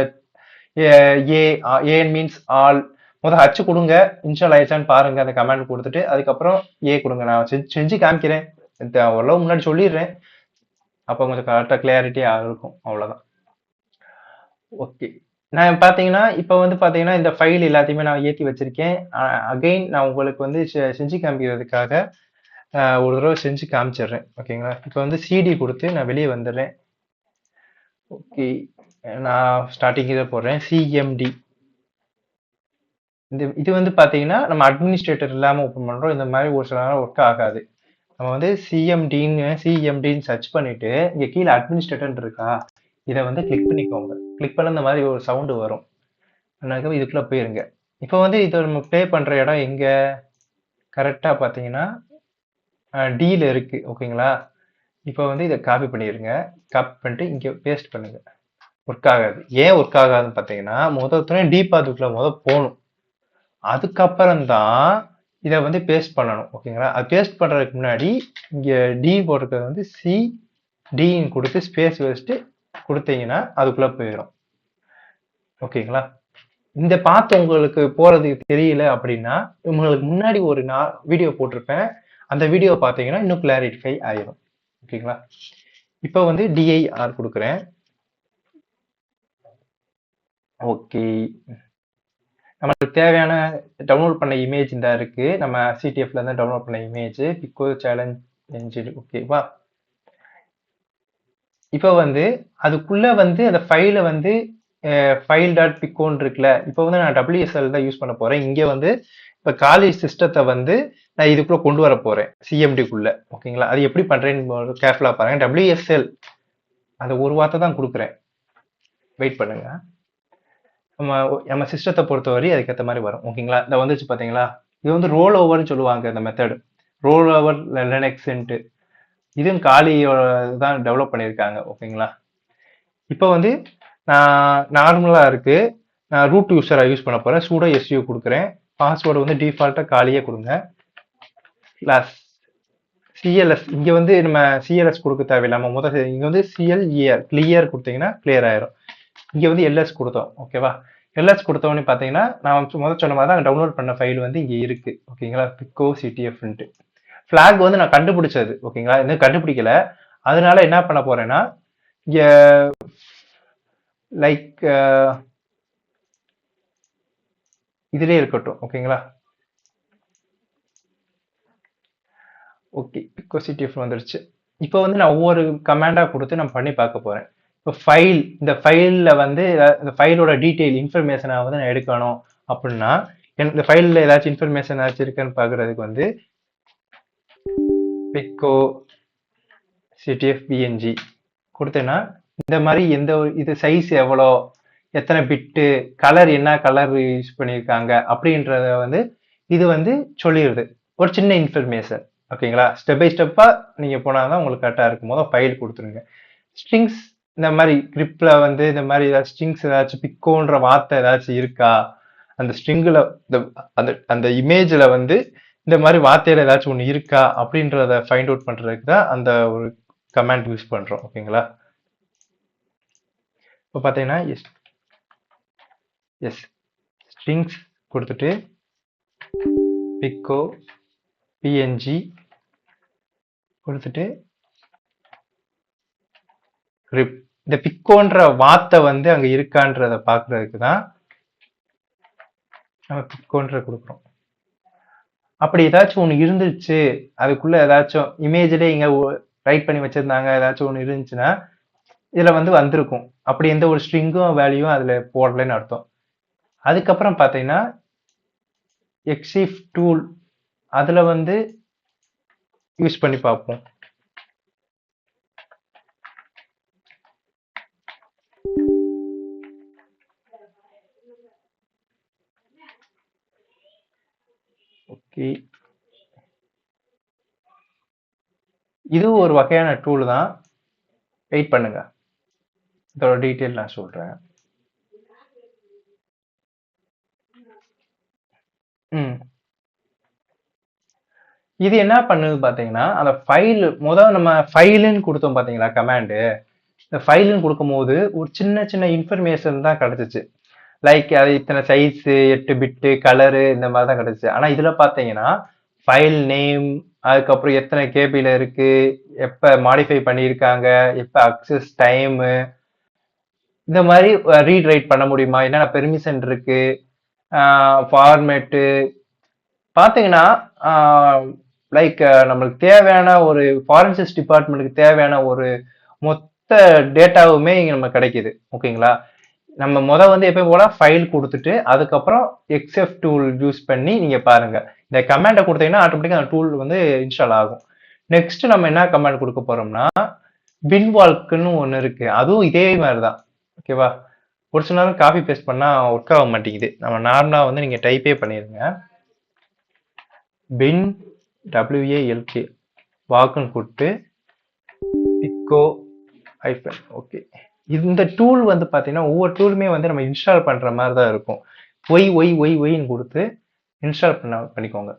ஏன் மீன்ஸ் ஆல் முதல் ஹச்சு கொடுங்க. இன்ஸ்டால் ஆயிடுச்சான்னு பாருங்க. அந்த கமெண்ட் கொடுத்துட்டு அதுக்கப்புறம் கொடுங்க. நான் செஞ்சு காமிக்கிறேன். ஓரளவு முன்னாடி சொல்லிடுறேன். அப்போ கொஞ்சம் கரெக்டாக கிளியாரிட்டியா இருக்கும். அவ்வளவுதான். ஓகே. நான் பாத்தீங்கன்னா இப்ப வந்து பாத்தீங்கன்னா இந்த ஃபைல் எல்லாத்தையுமே நான் ஏற்றி வச்சிருக்கேன். அகைன் நான் உங்களுக்கு வந்து செஞ்சு காமிக்கிறதுக்காக ஒரு தடவை செஞ்சு காமிச்சிடுறேன். ஓகேங்களா? இப்போ வந்து சிடி கொடுத்து நான் வெளியே வந்துடுறேன். ஓகே. நான் ஸ்டார்டிங் இதை போடுறேன். சிஎம்டி. இது வந்து பாத்தீங்கன்னா நம்ம அட்மினிஸ்ட்ரேட்டர் இல்லாம ஓப்பன் பண்றோம். இந்த மாதிரி ஒரு சில நேரம் ஒர்க் ஆகாது. நம்ம வந்து சிஎம்டின்னு சர்ச் பண்ணிட்டு இங்க கீழே அட்மினிஸ்ட்ரேட்டர் இருக்கா, இதை வந்து கிளிக் பண்ணிக்கோங்க. கிளிக் பண்ண இந்த மாதிரி ஒரு சவுண்டு வரும். இதுக்குள்ள போயிருங்க. இப்போ வந்து இதை நம்ம ப்ளே பண்ற இடம் எங்க கரெக்டா பாத்தீங்கன்னா டில இருக்கு. ஓகேங்களா? இப்போ வந்து இதை காப்பி பண்ணிடுங்க. காப்பி பண்ணிட்டு இங்க பேஸ்ட் பண்ணுங்க. ஒர்க் ஆகாது. ஏன் ஒர்க் ஆகாதுன்னு பாத்தீங்கன்னா துணை டி பாத்துக்குள்ள போகணும். அதுக்கப்புறம் தான் இதை வந்து பேஸ்ட் பண்ணணும். ஓகேங்களா? அது பேஸ்ட் பண்றதுக்கு முன்னாடி இங்க டி போட்டிருக்கிறது வந்து சி டின்னு கொடுத்து ஸ்பேஸ் வச்சுட்டு கொடுத்தீங்கன்னா அதுக்குள்ள போயிடும். ஓகேங்களா? இந்த பாத்து உங்களுக்கு போறதுக்கு தெரியல அப்படின்னா உங்களுக்கு முன்னாடி ஒரு வீடியோ போட்டிருப்பேன். அந்த வீடியோ பார்த்தீங்கன்னா இன்னும் கிளாரிஃபை ஆயிடும். ஓகேங்களா? இப்போ வந்து டிஐஆர் கொடுக்குறேன். ஓகே. நமக்கு தேவையான டவுன்லோட் பண்ண இமேஜ் இந்த இருக்கு. நம்ம சிடிஎஃப்ல இருந்து டவுன்லோட் பண்ண இமேஜ் பிக்கோ சேலஞ்ச் என்ஜின். ஓகேவா? இப்போ வந்து அதுக்குள்ள வந்து அந்த ஃபைலை வந்து ஃபைல் டாட் பிக்கோன்னு இருக்குல்ல. இப்போ வந்து நான் டபிள்யூஎஸ்எல் தான் யூஸ் பண்ண போறேன். இங்க வந்து இப்போ காலி சிஸ்டத்தை வந்து நான் இதுக்குள்ள கொண்டு வர போறேன் சிஎம்டிக்குள்ள. ஓகேங்களா? அது எப்படி பண்றேன்னு கேர்ஃபுல்லா பாருங்க. டபிள்யூஎஸ்எல் அதை ஒரு வார்த்தை தான் கொடுக்குறேன். வெயிட் பண்ணுங்க. நம்ம சிஸ்டத்தை பொறுத்தவரை அதுக்கேற்ற மாதிரி வரும். ஓகேங்களா? இந்த வந்துச்சு பாத்தீங்களா? இது வந்து ரோல் ஓவர்னு சொல்லுவாங்க. இந்த மெத்தட் ரோல் ஓவர் லினக்ஸ்ன்ட்டு இதுவும் காலியோட தான் டெவலப் பண்ணியிருக்காங்க. ஓகேங்களா? இப்போ வந்து நான் நார்மலா இருக்கு. நான் ரூட் யூஸரா யூஸ் பண்ண போறேன். சூடோ எஸ்யூ கொடுக்குறேன். பாஸ்வேர்டு வந்து டிஃபால்ட்டா காலியே கொடுங்க. கிளாஸ் சிஎல்எஸ் இங்க வந்து நம்ம சிஎல்எஸ் கொடுக்க தேவையில்லாம முதல் இங்க வந்து சிஎல்இஆர் கிளியர் கொடுத்தீங்கன்னா கிளியர் ஆயிரும். இங்க வந்து எல்எஸ் கொடுத்தோம். ஓகேவா? எல்எஸ் கொடுத்தோன்னு பாத்தீங்கன்னா நான் முதல் சொன்ன மாதிரி தான் டவுன்லோட் பண்ண ஃபைல் வந்து இங்க இருக்கு. ஓகேங்களா? பிக்கோ சிடிஎஃப்ன்ட்டு ஃபிளாக் வந்து நான் கண்டுபிடிச்சது. ஓகேங்களா? இன்னும் கண்டுபிடிக்கல. அதனால என்ன பண்ண போறேன்னா இங்க லைக் இதுலயே இருக்கட்டும். ஓகேங்களா? ஓகே. பிக்கோ சிடிஎஃப் வந்துருச்சு. இப்போ வந்து நான் ஒவ்வொரு கமாண்டா கொடுத்து நான் பண்ணி பார்க்க போறேன். இப்போ இந்த ஃபைல்ல வந்து இந்த ஃபைலோட டீட்டெயில் இன்ஃபர்மேஷனை வந்து நான் எடுக்கணும் அப்படின்னா இந்த ஃபைல்ல ஏதாச்சும் இன்ஃபர்மேஷன் ஏதாச்சும் இருக்குன்னு பாக்குறதுக்கு வந்து பிக்கோ சிடிஎஃப் பிஎன்ஜி கொடுத்தேன்னா இந்த மாதிரி இது சைஸ் எவ்வளோ, எத்தனை பிட்டு, கலர் என்ன கலர் யூஸ் பண்ணியிருக்காங்க அப்படின்றத வந்து இது வந்து சொல்லிடுது. ஒரு சின்ன இன்ஃபர்மேஷன். ஓகேங்களா? ஸ்டெப் பை ஸ்டெப்பா நீங்க போனாதான் உங்களுக்கு கரெக்டா இருக்கும். போது ஃபைல் கொடுத்துருங்க. ஸ்ட்ரிங்ஸ் இந்த மாதிரி கிரிப்ல வந்து இந்த மாதிரி ஏதாச்சும் ஸ்ட்ரிங்ஸ் ஏதாச்சும் பிக்கோன்ற வார்த்தை ஏதாச்சும் இருக்கா, அந்த ஸ்ட்ரிங்ல அந்த அந்த இமேஜ்ல வந்து இந்த மாதிரி வார்த்தையில ஏதாச்சும் ஒன்று இருக்கா அப்படின்றத ஃபைண்ட் அவுட் பண்றதுக்கு தான் அந்த ஒரு கமாண்ட் யூஸ் பண்றோம். ஓகேங்களா? இப்போ பார்த்தீங்கன்னா எஸ் எஸ் ஸ்ட்ரிங்ஸ் கொடுத்துட்டு பிக்கோ பிஎன்ஜி கொடுத்துட்டு grep. இந்த பிக்கோன்ற வார்த்தை வந்து அங்க இருக்கான்றத பாக்குறதுக்கு தான் நம்ம பிக்கோன்ற கொடுக்குறோம். அப்படி ஏதாச்சும் ஒண்ணு இருந்துச்சு, அதுக்குள்ள ஏதாச்சும் இமேஜ்லயே இங்க ரைட் பண்ணி வச்சிருந்தாங்க, ஏதாச்சும் ஒண்ணு இருந்துச்சுன்னா இதுல வந்து வந்திருக்கும். அப்படி எந்த ஒரு ஸ்ட்ரிங்கும் வேல்யூவும் அதுல போடலைன்னு அர்த்தம். அதுக்கப்புறம் பாத்தீங்கன்னா எக்ஸிஃப் டூல் அதுல வந்து யூஸ் பண்ணி பார்ப்போம். ஓகே, இது ஒரு வகையான டூல் தான். வெயிட் பண்ணுங்க, இதோட டீட்டெயில் நான் சொல்றேன். இது என்ன பண்ணுது பாத்தீங்கன்னா, அந்த ஃபைல் முதல் நம்ம ஃபைலுன்னு கொடுத்தோம் பாத்தீங்களா கமாண்டு, இந்த ஃபைலுன்னு கொடுக்கும்போது ஒரு சின்ன சின்ன இன்ஃபர்மேஷன் தான் கிடைச்சிச்சு. லைக் அது இத்தனை சைஸ், 8 பிட்டு, கலரு, இந்த மாதிரி தான் கிடைச்சிச்சு. ஆனா இதுல பாத்தீங்கன்னா ஃபைல் நேம், அதுக்கப்புறம் எத்தனை கேபில இருக்கு, எப்ப மாடிஃபை பண்ணியிருக்காங்க, எப்ப அக்சஸ் டைம், இந்த மாதிரி ரீட் ரைட் பண்ண முடியுமா, என்னென்ன பெர்மிஷன் இருக்கு, ஃபார்மேட்டு பாத்தீங்கன்னா லைக் நம்மளுக்கு தேவையான ஒரு ஃபாரன்சிக்ஸ் டிபார்ட்மெண்ட்டுக்கு தேவையான ஒரு மொத்த டேட்டாவுமே இங்க நம்ம கிடைக்குது. ஓகேங்களா? நம்ம வந்து எப்பயும் போல ஃபைல் கொடுத்துட்டு அதுக்கப்புறம் எக்ஸ்எஃப் டூல் யூஸ் பண்ணி நீங்க பாருங்க. இந்த கமாண்டை கொடுத்தீங்கன்னா ஆட்டோமேட்டிக்கா அந்த டூல் வந்து இன்ஸ்டால் ஆகும். நெக்ஸ்ட் நம்ம என்ன கமாண்ட் கொடுக்க போறோம்னா பின்வால்க்குன்னு ஒன்று இருக்கு. அதுவும் இதே மாதிரி தான். ஓகேவா? ஒரு சில நேரம் காப்பி பேஸ்ட் பண்ணா ஒர்க் ஆக மாட்டேங்குது. நம்ம நார்மலா வந்து நீங்க டைப்பே பண்ணிருங்க. பின் WALK வாக்குன்னு கொடுத்து பிக்கோ ஐஃபன். ஓகே, இந்த டூல் வந்து பாத்தீங்கன்னா ஒவ்வொரு டூலுமே வந்து நம்ம இன்ஸ்டால் பண்ற மாதிரி தான் இருக்கும். ஒய்ன்னு கொடுத்து இன்ஸ்டால் பண்ணிக்கோங்க.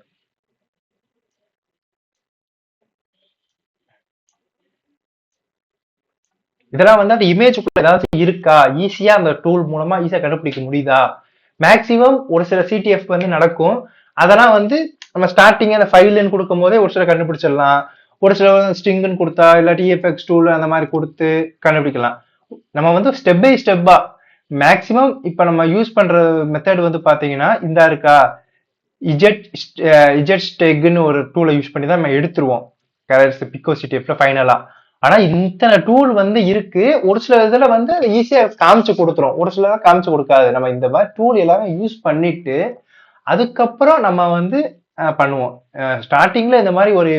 இதெல்லாம் வந்து அந்த இமேஜுக்குள்ள ஏதாச்சும் இருக்கா, ஈஸியா அந்த டூல் மூலமா ஈஸியா கண்டுபிடிக்க முடியுதா. மேக்சிமம் ஒரு சில சிடிஎஃப் வந்து நடக்கும். அதெல்லாம் வந்து நம்ம ஸ்டார்டிங் அந்த ஃபைல்னு கொடுக்கும் போதே ஒரு சில கண்டுபிடிச்சிடலாம். ஒரு சில ஸ்ட்ரிங்னு கொடுத்தா இல்லாட்டி எஃப்எக்ஸ் டூல் அந்த மாதிரி கொடுத்து கண்டுபிடிக்கலாம். நம்ம வந்து ஸ்டெப் பை ஸ்டெப்பா மேக்சிமம் இப்ப நம்ம யூஸ் பண்ற மெத்தட் வந்து பாத்தீங்கன்னா இந்த இருக்கா, இஜெட் ஸ்டெக்னு ஒரு டூலை யூஸ் பண்ணி தான் நம்ம எடுத்துருவோம் பிக்கோ சிடிஎஃப்ல ஃபைனலா. ஆனா இத்தனை டூல் வந்து இருக்கு. ஒரு சில இதுல வந்து ஈஸியா காமிச்சு கொடுத்துரும், ஒரு சில காமிச்சு கொடுக்காது. நம்ம இந்த மாதிரி டூல் எல்லாமே யூஸ் பண்ணிட்டு அதுக்கப்புறம் நம்ம வந்து பண்ணுவோம். ஸ்டார்டிங்ல இந்த மாதிரி ஒரு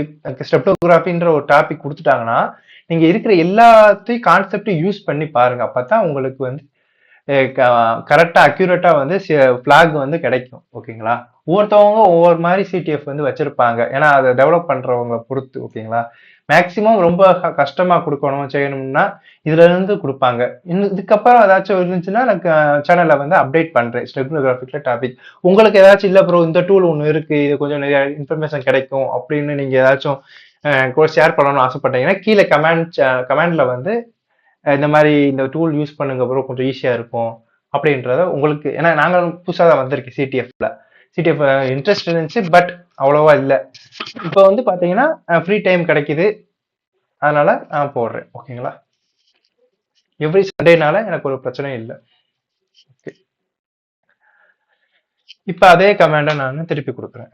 ஸ்டெப்டோகிராஃபின்ற ஒரு டாபிக் கொடுத்துட்டாங்கன்னா நீங்க இருக்கிற எல்லாத்தையும் கான்செப்டையும் யூஸ் பண்ணி பாருங்க. அப்பதான் உங்களுக்கு வந்து கரெக்டா அக்யூரேட்டா வந்து பிளாக் வந்து கிடைக்கும். ஓகேங்களா? ஒவ்வொருத்தவங்க ஒவ்வொரு மாதிரி சிடிஎஃப் வந்து வச்சிருப்பாங்க. ஏன்னா அதை டெவலப் பண்றவங்க பொறுத்து. ஓகேங்களா? மேக்சிமம் ரொம்ப கஷ்டமா கொடுக்கணும் செய்யணும்னா இதுல இருந்து கொடுப்பாங்க. இதுக்கப்புறம் ஏதாச்சும் இருந்துச்சுன்னா எனக்கு சேனல்ல வந்து அப்டேட் பண்றேன் ஸ்டெப்னோகிராஃபிக்ல டாபிக். உங்களுக்கு ஏதாச்சும் இல்ல ப்ரோ இந்த டூல் ஒன்று இருக்கு, இது கொஞ்சம் நிறைய இன்ஃபர்மேஷன் கிடைக்கும் அப்படின்னு நீங்க ஏதாச்சும் கூட ஷேர் பண்ணணும்னு ஆசைப்பட்டீங்கன்னா கீழே கமெண்ட்ல வந்து இந்த மாதிரி இந்த டூல் யூஸ் பண்ணுங்க ப்ரோ, கொஞ்சம் ஈஸியா இருக்கும் அப்படின்றத உங்களுக்கு. ஏன்னா நாங்க புதுசாக தான் வந்திருக்கு சிடிஎஃப்ல. சிடிஎஃப் இன்ட்ரெஸ்ட் இருந்துச்சு, பட் அவ்வளவா இல்லை. இப்போ வந்து பாத்தீங்கன்னா ஃப்ரீ டைம் கிடைக்குது, அதனால நான் போடுறேன். ஓகேங்களா? எவ்ரி சண்டேனால எனக்கு ஒரு பிரச்சனையும் இல்லை. ஓகே, இப்போ அதே கமாண்டை நான் திருப்பி கொடுக்குறேன்.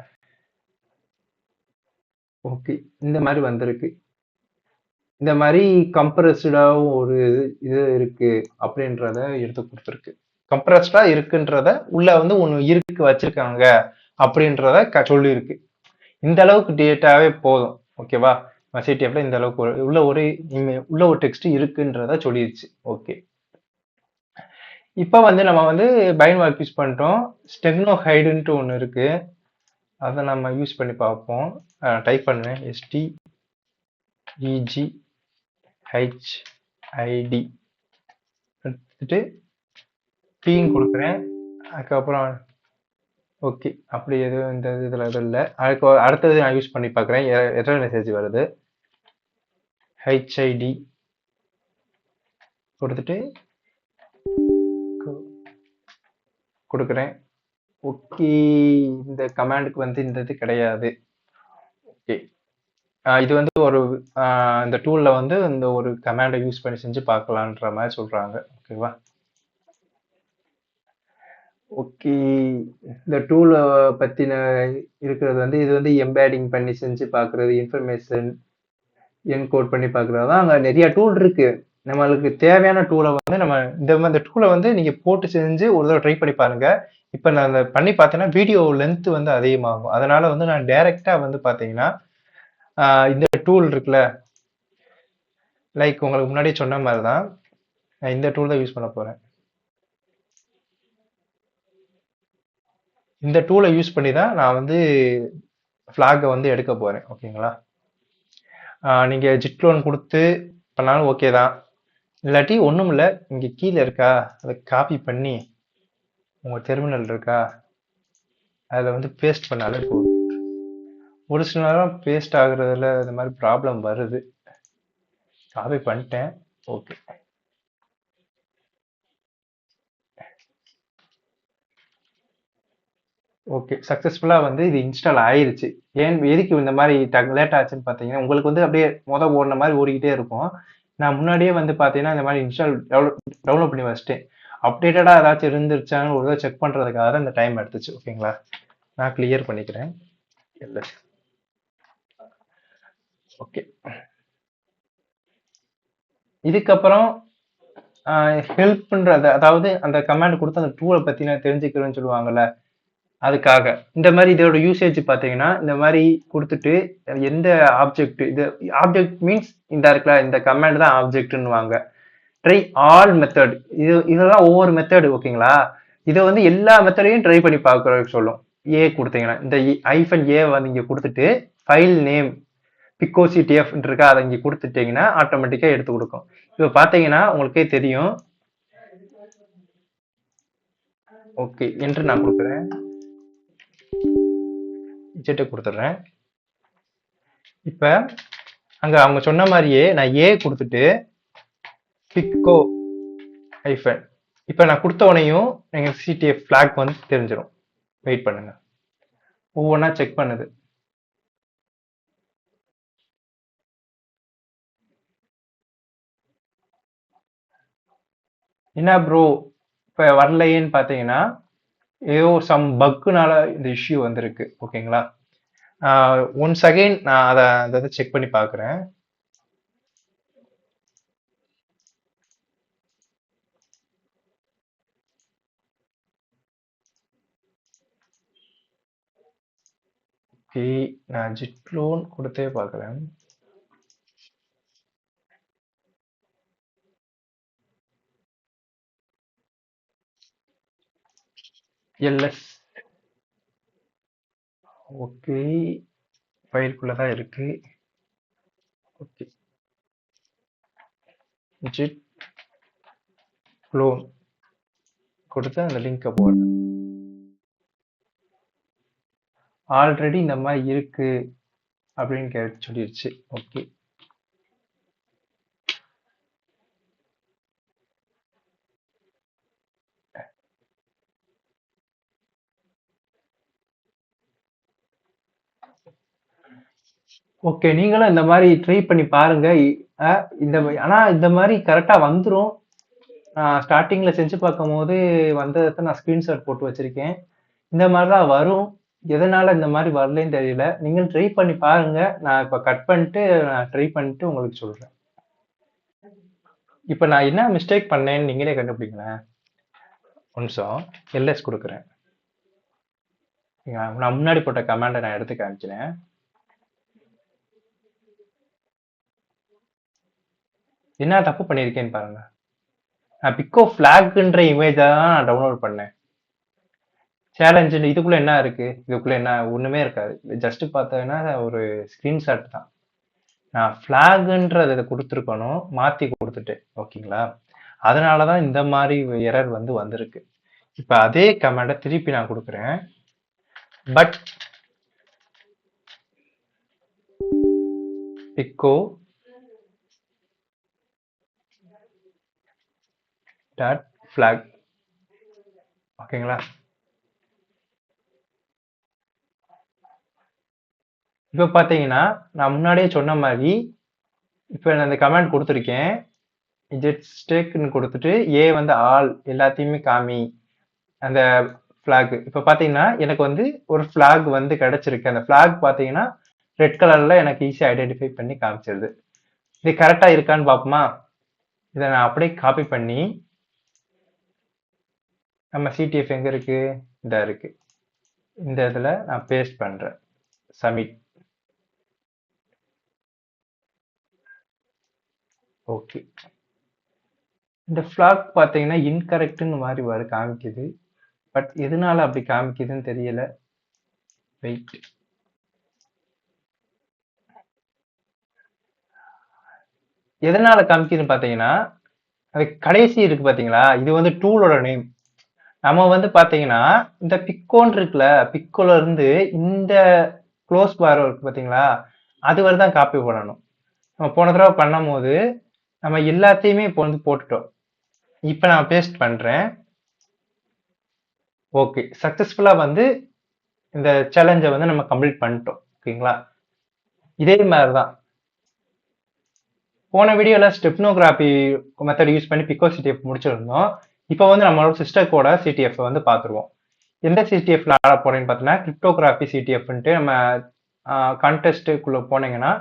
ஓகே, இந்த மாதிரி வந்திருக்கு. இந்த மாதிரி கம்ப்ரஸ்டாவும் ஒரு இது இருக்கு அப்படின்றத எடுத்து கொடுத்துருக்கு. கம்ப்ரஸ்டா இருக்குன்றத உள்ள வந்து ஒண்ணு இருக்கு வச்சிருக்காங்க அப்படின்றத சொல்லியிருக்கு. இந்த அளவுக்கு டேட்டாவே போதும். ஓகேவா? சிடிஎஃப்ல இந்த அளவுக்கு உள்ள ஒரு டெக்ஸ்ட் இருக்குன்றத சொல்லிடுச்சு. ஓகே, இப்போ வந்து நம்ம வந்து பைன்வாக் யூஸ் பண்ணிட்டோம். ஸ்டெக்னோ ஹைடுன்ட்டு ஒன்று இருக்கு, அதை நம்ம யூஸ் பண்ணி பார்ப்போம். டைப் பண்ணுவேன் STEGHID எடுத்துட்டு பீன் கொடுக்குறேன். அதுக்கப்புறம் ஓகே. அப்படி எதுவும் இந்த இதுல எதுவும் இல்ல. அடுத்தது நான் யூஸ் பண்ணி பார்க்குறேன். எரர் மெசேஜ் வருது. HID கொடுத்துட்டு கு- கொடுக்குறேன். ஓகே. இந்த கமாண்டுக்கு வந்து இந்த இது கிடையாது. ஓகே. இது வந்து ஒரு இந்த டூல்ல வந்து இந்த ஒரு கமாண்டை யூஸ் பண்ணி செஞ்சு பார்க்கலான்ற மாதிரி சொல்றாங்க. ஓகேவா? ஓகே. இந்த டூல பத்தின இருக்கிறது வந்து இது வந்து எம்பேடிங் பண்ணி செஞ்சு பார்க்கறது, இன்ஃபர்மேஷன் என்கோட் பண்ணி பார்க்கறது தான். அங்க நிறைய டூல் இருக்கு. நம்மளுக்கு தேவையான டூலை வந்து நம்ம இந்த டூலை வந்து நீங்க போட்டு செஞ்சு ஒரு தடவை ட்ரை பண்ணி பாருங்க. இப்ப நான் அதை பண்ணி பார்த்தேன்னா வீடியோ லென்த் வந்து அதிகமாகும். அதனால வந்து நான் டைரக்டா வந்து பாத்தீங்கன்னா இந்த டூல் இருக்குல்ல, லைக் உங்களுக்கு முன்னாடி சொன்ன மாதிரி தான் நான் இந்த டூல் தான் யூஸ் பண்ண போறேன். இந்த டூலை யூஸ் பண்ணி தான் நான் வந்து ஃபிளாகை வந்து எடுக்க போறேன். ஓகேங்களா? நீங்க ஜிட் லோன் கொடுத்து பண்ணாலும் ஓகே தான். இல்லாட்டி ஒண்ணும் இல்ல, இங்க கீழே இருக்கா அதை காப்பி பண்ணி உங்க டெர்மினல் இருக்கா அதுல வந்து பேஸ்ட் பண்ணாலே போதும். ஒரு சில நேரம் பேஸ்ட் ஆகுறதுல இந்த மாதிரி ப்ராப்ளம் வருது. காப்பி பண்ணிட்டேன். ஓகே. ஓகே. சக்சஸ்ஃபுல்லா வந்து இது இன்ஸ்டால் ஆயிருச்சு. எதுக்கு இந்த மாதிரி லேட் ஆச்சுன்னு பார்த்தீங்கன்னா, உங்களுக்கு வந்து அப்படியே ஓடுன மாதிரி ஓடிக்கிட்டே இருக்கும். நான் முன்னாடியே வந்து பார்த்தீங்கன்னா, இந்த மாதிரி டவுன்லோட் பண்ணி வச்சுட்டேன். அப்டேட்டடா ஏதாச்சும் இருந்துருச்சான்னு ஒரு தடவை செக் பண்றதுக்காக தான் இந்த டைம் எடுத்துச்சு. ஓகேங்களா? நான் கிளியர் பண்ணிக்கிறேன். எல்எஸ். ஓகே. இதுக்கப்புறம் ஹெல்ப்ன்றது, அதாவது அந்த கமாண்ட் கொடுத்து அந்த டூலை பத்தி நான் தெரிஞ்சுக்கிறேன்னு சொல்லுவாங்கல்ல, அதுக்காக இந்த மாதிரி இதோட யூசேஜ் பார்த்தீங்கன்னா இந்த மாதிரி கொடுத்துட்டு எந்த ஆப்ஜெக்ட், இது ஆப்ஜெக்ட் மீன்ஸ் இந்த இருக்குல்ல இந்த கமாண்ட் தான் ஆப்ஜெக்ட்னுவாங்க. ட்ரை ஆல் மெத்தட், இதெல்லாம் ஒவ்வொரு மெத்தடு. ஓகேங்களா? இதை வந்து எல்லா மெத்தடையும் ட்ரை பண்ணி பார்க்கறதுக்கு சொல்லும். ஏ கொடுத்தீங்கன்னா இந்த ஐஃபன் ஏ வந்து இங்க கொடுத்துட்டு ஃபைல் நேம் பிகோசிடிஎஃப் இருக்கா அதை இங்க கொடுத்துட்டீங்கன்னா ஆட்டோமேட்டிக்கா எடுத்து கொடுக்கும். இப்போ பாத்தீங்கன்னா உங்களுக்கே தெரியும். ஓகே என்று நான் கொடுக்குறேன், ஜெட்டை கொடுத்துட்றேன். இப்ப அங்க அவங்க சொன்ன மாதிரியே நான் ஏ கொடுத்துட்டு பிக்கோ ஐஃபன், இப்ப நான் கொடுத்த உடனேயும் எங்க சிடிஎஃப் ஃபிளாக் வந்து தெரிஞ்சிடும். வெயிட் பண்ணுங்க, ஒவ்வொன்றா செக் பண்ணுது. என்ன ப்ரோ இப்ப வரலையேன்னு பாத்தீங்கன்னா ஏதோ சம் பக்குனால இந்த இஷ்யூ வந்திருக்கு. ஓகேங்களா? ஒன்ஸ் அகைன் நான் அதை செக் பண்ணி பார்க்குறேன். ஓகே. நான் ஜிட் லோன் கொடுத்தே பார்க்குறேன். எல்எஸ். ஓகே. ஃபைலுக்குள்ள தான் இருக்கு. ஓகே. ஜிட் லோன் கொடுத்து அந்த லிங்கை போடுறேன். ஆல்ரெடி இந்த மாதிரி இருக்கு அப்படின்னு கேட்டு சொல்லிடுச்சு. ஓகே. ஓகே. நீங்களும் இந்த மாதிரி ட்ரை பண்ணி பாருங்க. ஆனா இந்த மாதிரி கரெக்டா வந்துரும். ஸ்டார்டிங்ல செஞ்சு பார்க்கும்போது வந்ததை நான் ஸ்கிரீன்ஷாட் போட்டு வச்சிருக்கேன். இந்த மாதிரி தான் வரும். எதனால இந்த மாதிரி வரலன்னு தெரியல. நீங்கள் ட்ரை பண்ணி பாருங்க. நான் இப்ப கட் பண்ணிட்டு நான் ட்ரை பண்ணிட்டு உங்களுக்கு சொல்றேன். இப்ப நான் என்ன மிஸ்டேக் பண்ணேன்னு நீங்களே கண்டுபிடிங்களேன். ஒரு நிமிஷம். எல்எஸ் கொடுக்குறேன். நான் முன்னாடி போட்ட கமாண்டை நான் எடுத்து காமிக்கிறேன். என்ன தப்பு பண்ணியிருக்கேன்னு பாருங்க. நான் பிக்கோ ஃபிளாக்ன்ற இமேஜை தான் நான் டவுன்லோட் பண்ணேன். சேலஞ்சு இதுக்குள்ள என்ன இருக்கு? இதுக்குள்ள என்ன ஒண்ணுமே இருக்காது. ஜஸ்ட் பார்த்தீங்கன்னா ஒரு ஸ்கிரீன்ஷாட் தான். நான் ஃபிளாக்ன்றத இதை கொடுத்துருக்கணும், மாத்தி கொடுத்துட்டேன். ஓகேங்களா? அதனாலதான் இந்த மாதிரி எரர் வந்து வந்திருக்கு. இப்ப அதே கமாண்டை திருப்பி நான் கொடுக்குறேன். But pico dot flag. ஓகேங்களா? இப்போ பார்த்தீங்கன்னா நான் முன்னாடியே சொன்ன மாதிரி இப்போ நான் இந்த கமெண்ட் கொடுத்துருக்கேன். ஜெட்ஸ்டேக்னு கொடுத்துட்டு ஏ வந்து ஆல் எல்லாத்தையுமே காமி அந்த ஃபிளாக். இப்போ பார்த்தீங்கன்னா எனக்கு வந்து ஒரு ஃபிளாக் வந்து கிடைச்சிருக்கு. அந்த ஃபிளாக் பார்த்தீங்கன்னா ரெட் கலர்ல எனக்கு ஈஸியாக ஐடென்டிஃபை பண்ணி காமிச்சிருது. இது கரெக்டாக இருக்கான்னு பார்ப்போமா? இதை நான் அப்படியே காப்பி பண்ணி நம்ம சிடிஎஃப் எங்கே இருக்கு? இந்த இருக்கு. இந்த இதில் நான் பேஸ்ட் பண்ணுறேன். சப்மிட். ஓகே. இந்த ஃபிளாக் பார்த்தீங்கன்னா இன்கரெக்ட்னு மாதிரி காமிக்குது. பட் எதனால அப்படி காமிக்குதுன்னு தெரியல. வெயிட். எதனால காமிக்குதுன்னு பார்த்தீங்கன்னா அது கடைசி இருக்கு பார்த்தீங்களா? இது வந்து டூலோட நேம். நம்ம வந்து பார்த்தீங்கன்னா இந்த பிக்கோன்னு இருக்குல்ல, பிக்கோல இருந்து இந்த க்ளோஸ் பார் இருக்கு பார்த்தீங்களா? அது வரை தான் காப்பி பண்ணணும். நம்ம போன தடவை பண்ணும் போது நம்ம எல்லாத்தையுமே இப்போ வந்து போட்டுட்டோம். இப்போ நான் பேஸ்ட் பண்றேன். ஓகே, சக்சஸ்ஃபுல்லா வந்து இந்த சேலஞ்சை வந்து நம்ம கம்ப்ளீட் பண்ணிட்டோம். ஓகேங்களா? இதே மாதிரி தான் போன வீடியோல ஸ்டெப்னோகிராஃபி மெத்தட் யூஸ் பண்ணி பிக்கோ சிடிஎஃப் முடிச்சிருந்தோம். இப்போ வந்து நம்மளோட சிஸ்டர் கோட சிடிஎஃப் வந்து பார்த்துருவோம். எந்த சிடிஎஃப்ல ஆட போறேன்னு பார்த்தீங்கன்னா கிரிப்டோகிராஃபி சிடிஎஃப்ன்ட்டு நம்ம கான்டெஸ்ட்டுக்குள்ள போனீங்கன்னா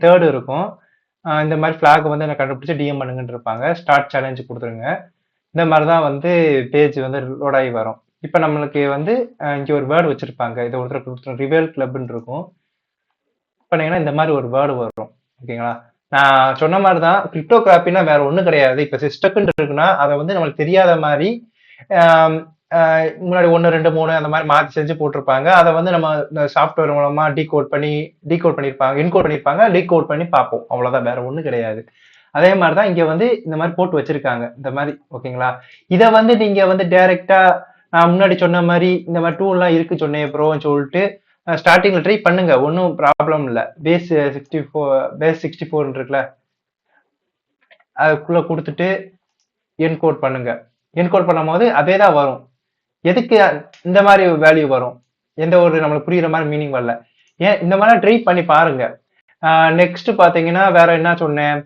தேர்டு இருக்கும். இந்த மாதிரி ஃபிளாக் வந்து எனக்கு கண்டுபிடிச்சி டிஎம் பண்ணுங்கன்னு இருப்பாங்க. ஸ்டார்ட் சேலஞ்சு கொடுத்துருங்க. இந்த மாதிரி தான் வந்து பேஜ் வந்து லோட் ஆகி வரும். இப்போ நம்மளுக்கு வந்து இங்கே ஒரு வேர்டு வச்சிருப்பாங்க. இதை ஒருத்தர் கொடுத்துரும் ரிவேல் கிளப்னு இருக்கும். பண்ணீங்கன்னா இந்த மாதிரி ஒரு வேர்டு வரும். ஓகேங்களா? நான் சொன்ன மாதிரி தான் கிரிப்டோகிராஃபின்னா வேற ஒன்றும் கிடையாது. இப்போ சிஸ்டக்குன்னு இருக்குன்னா அதை வந்து நம்மளுக்கு தெரியாத மாதிரி முன்னாடி 1 2 3 அந்த மாதிரி மாற்றி செஞ்சு போட்டிருப்பாங்க. அதை வந்து நம்ம சாஃப்ட்வேர் மூலமா டீகோட் பண்ணியிருப்பாங்க, என்கோட் பண்ணியிருப்பாங்க, டீகோட் பண்ணி பார்ப்போம். அவ்வளோதான், வேற ஒன்றும் கிடையாது. அதே மாதிரி தான் இங்க வந்து இந்த மாதிரி போட்டு வச்சிருக்காங்க இந்த மாதிரி. ஓகேங்களா? இதை வந்து நீங்க வந்து டைரக்டா நான் முன்னாடி சொன்ன மாதிரி இந்த மாதிரி டூல்லாம் இருக்கு சொன்னேன் ப்ரோன்னு சொல்லிட்டு ஸ்டார்டிங்ல ட்ரை பண்ணுங்க, ஒன்றும் ப்ராப்ளம் இல்லை. பேஸ் 64 இருக்குல்ல, அதுக்குள்ள கொடுத்துட்டு என்கோட் பண்ணுங்க. என்கோட் பண்ணும் போது அதே தான் வரும். எதுக்கு இந்த மாதிரி வேல்யூ வரும்? எந்த ஒரு நம்மளுக்கு புரியுற மாதிரி மீனிங் வரல. ஏன் இந்த மாதிரி ட்ரை பண்ணி பாருங்க. நெக்ஸ்ட் பாத்தீங்கன்னா வேற என்ன சொன்னேன்?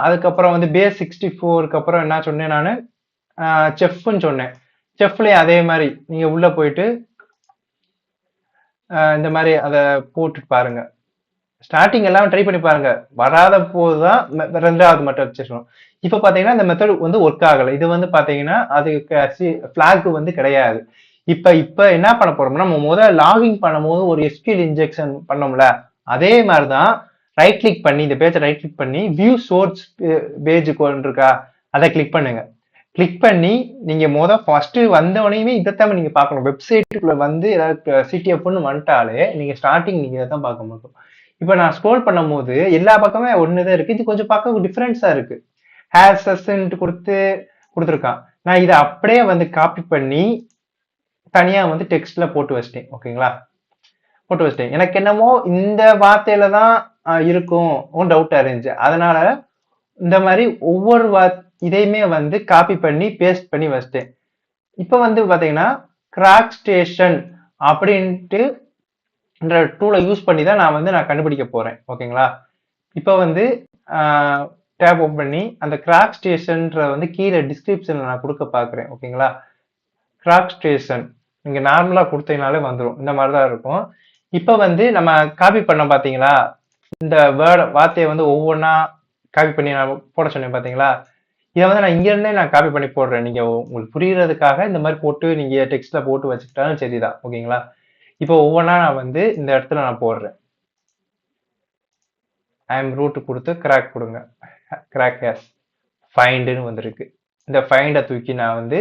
அதுக்கப்புறம் வந்து பேஸ் 64க்கு அப்புறம் என்ன சொன்னேன் நான்? செஃப்னு சொன்னேன். செஃப்லயும் அதே மாதிரி நீங்க உள்ள போயிட்டு இந்த மாதிரி அதை போட்டுட்டு பாருங்க. ஸ்டார்டிங் எல்லாம் ட்ரை பண்ணி பாருங்க. வராத போதுதான் ரெண்டாவது மெத்தட் வச்சிருக்கணும். இப்ப பாத்தீங்கன்னா இந்த மெத்தட் வந்து ஒர்க் ஆகல. இது வந்து பாத்தீங்கன்னா அது பிளாக் வந்து கிடையாது. இப்ப என்ன பண்ண போறோம்னா நம்ம முதல்ல லாகிங் பண்ணும்போது ஒரு எஸ்கியூஎல் இன்ஜெக்ஷன் பண்ணோம்ல, அதே மாதிரிதான் ரைட் கிளிக் பண்ணி இந்த பேஜை ரைட் கிளிக் பண்ணி வியூ சோர்ஸ் பேஜுக்கு இருக்கா அதை கிளிக் பண்ணுங்க. கிளிக் பண்ணி நீங்க ஃபர்ஸ்ட் வந்தவனையுமே இதைத்தான் நீங்க பார்க்கணும். வெப்சைட்டுக்குள்ள வந்து ஏதாவது சிடிஎஃப்னு வந்துட்டாலே நீங்க ஸ்டார்டிங் நீங்க இதைத்தான் பார்க்க முடியும். இப்ப நான் ஸ்க்ரோல் பண்ணும் போது எல்லா பக்கமே ஒண்ணுதான் இருக்கு. இது கொஞ்சம் பார்க்க டிஃபரன்ஸா இருக்கு. கொடுத்துருக்கான். நான் இதை அப்படியே வந்து காப்பி பண்ணி தனியா வந்து டெக்ஸ்ட்ல போட்டு வச்சிட்டேன். ஓகேங்களா? போட்டு வச்சிட்டேன். எனக்கு என்னமோ இந்த வார்த்தையில தான் இருக்கும் டவுட்டா இருந்துச்சு. அதனால இந்த மாதிரி ஒவ்வொரு இதையுமே வந்து காப்பி பண்ணி பேஸ்ட் பண்ணி வச்சிட்டேன். இப்ப வந்து பாத்தீங்கன்னா கிராக் ஸ்டேஷன் அப்படின்ட்டு டூலை யூஸ் பண்ணி தான் நான் கண்டுபிடிக்க போறேன். ஓகேங்களா? இப்ப வந்து டேப் ஓப்பன் பண்ணி அந்த கிராக் ஸ்டேஷன்ற வந்து கீழே டிஸ்கிரிப்ஷன்ல நான் கொடுக்க பாக்குறேன். ஓகேங்களா? கிராக் ஸ்டேஷன் நீங்க நார்மலா கொடுத்தீங்கனாலே வந்துடும். இந்த மாதிரிதான் இருக்கும். இப்ப வந்து நம்ம காப்பி பண்ண பாத்தீங்களா? இந்த வார்த்தையை வந்து ஒவ்வொன்னா காப்பி பண்ணி நான் போட சொன்னேன் பாத்தீங்களா? இதை வந்து நான் இங்க இருந்தே நான் காப்பி பண்ணி போடுறேன். நீங்க உங்களுக்கு புரியறதுக்காக இந்த மாதிரி போட்டு நீங்க டெக்ஸ்ட்ல போட்டு வச்சுக்கிட்டாலும் சரிதான். ஓகேங்களா? இப்போ ஒவ்வொன்றா நான் வந்து இந்த இடத்துல நான் போடுறேன். ஐஎம் ரூட் கொடுத்து கிராக் கொடுங்க. கிராக் ஹேஸ் ஃபைண்டுன்னு வந்திருக்கு. இந்த ஃபைண்டை தூக்கி நான் வந்து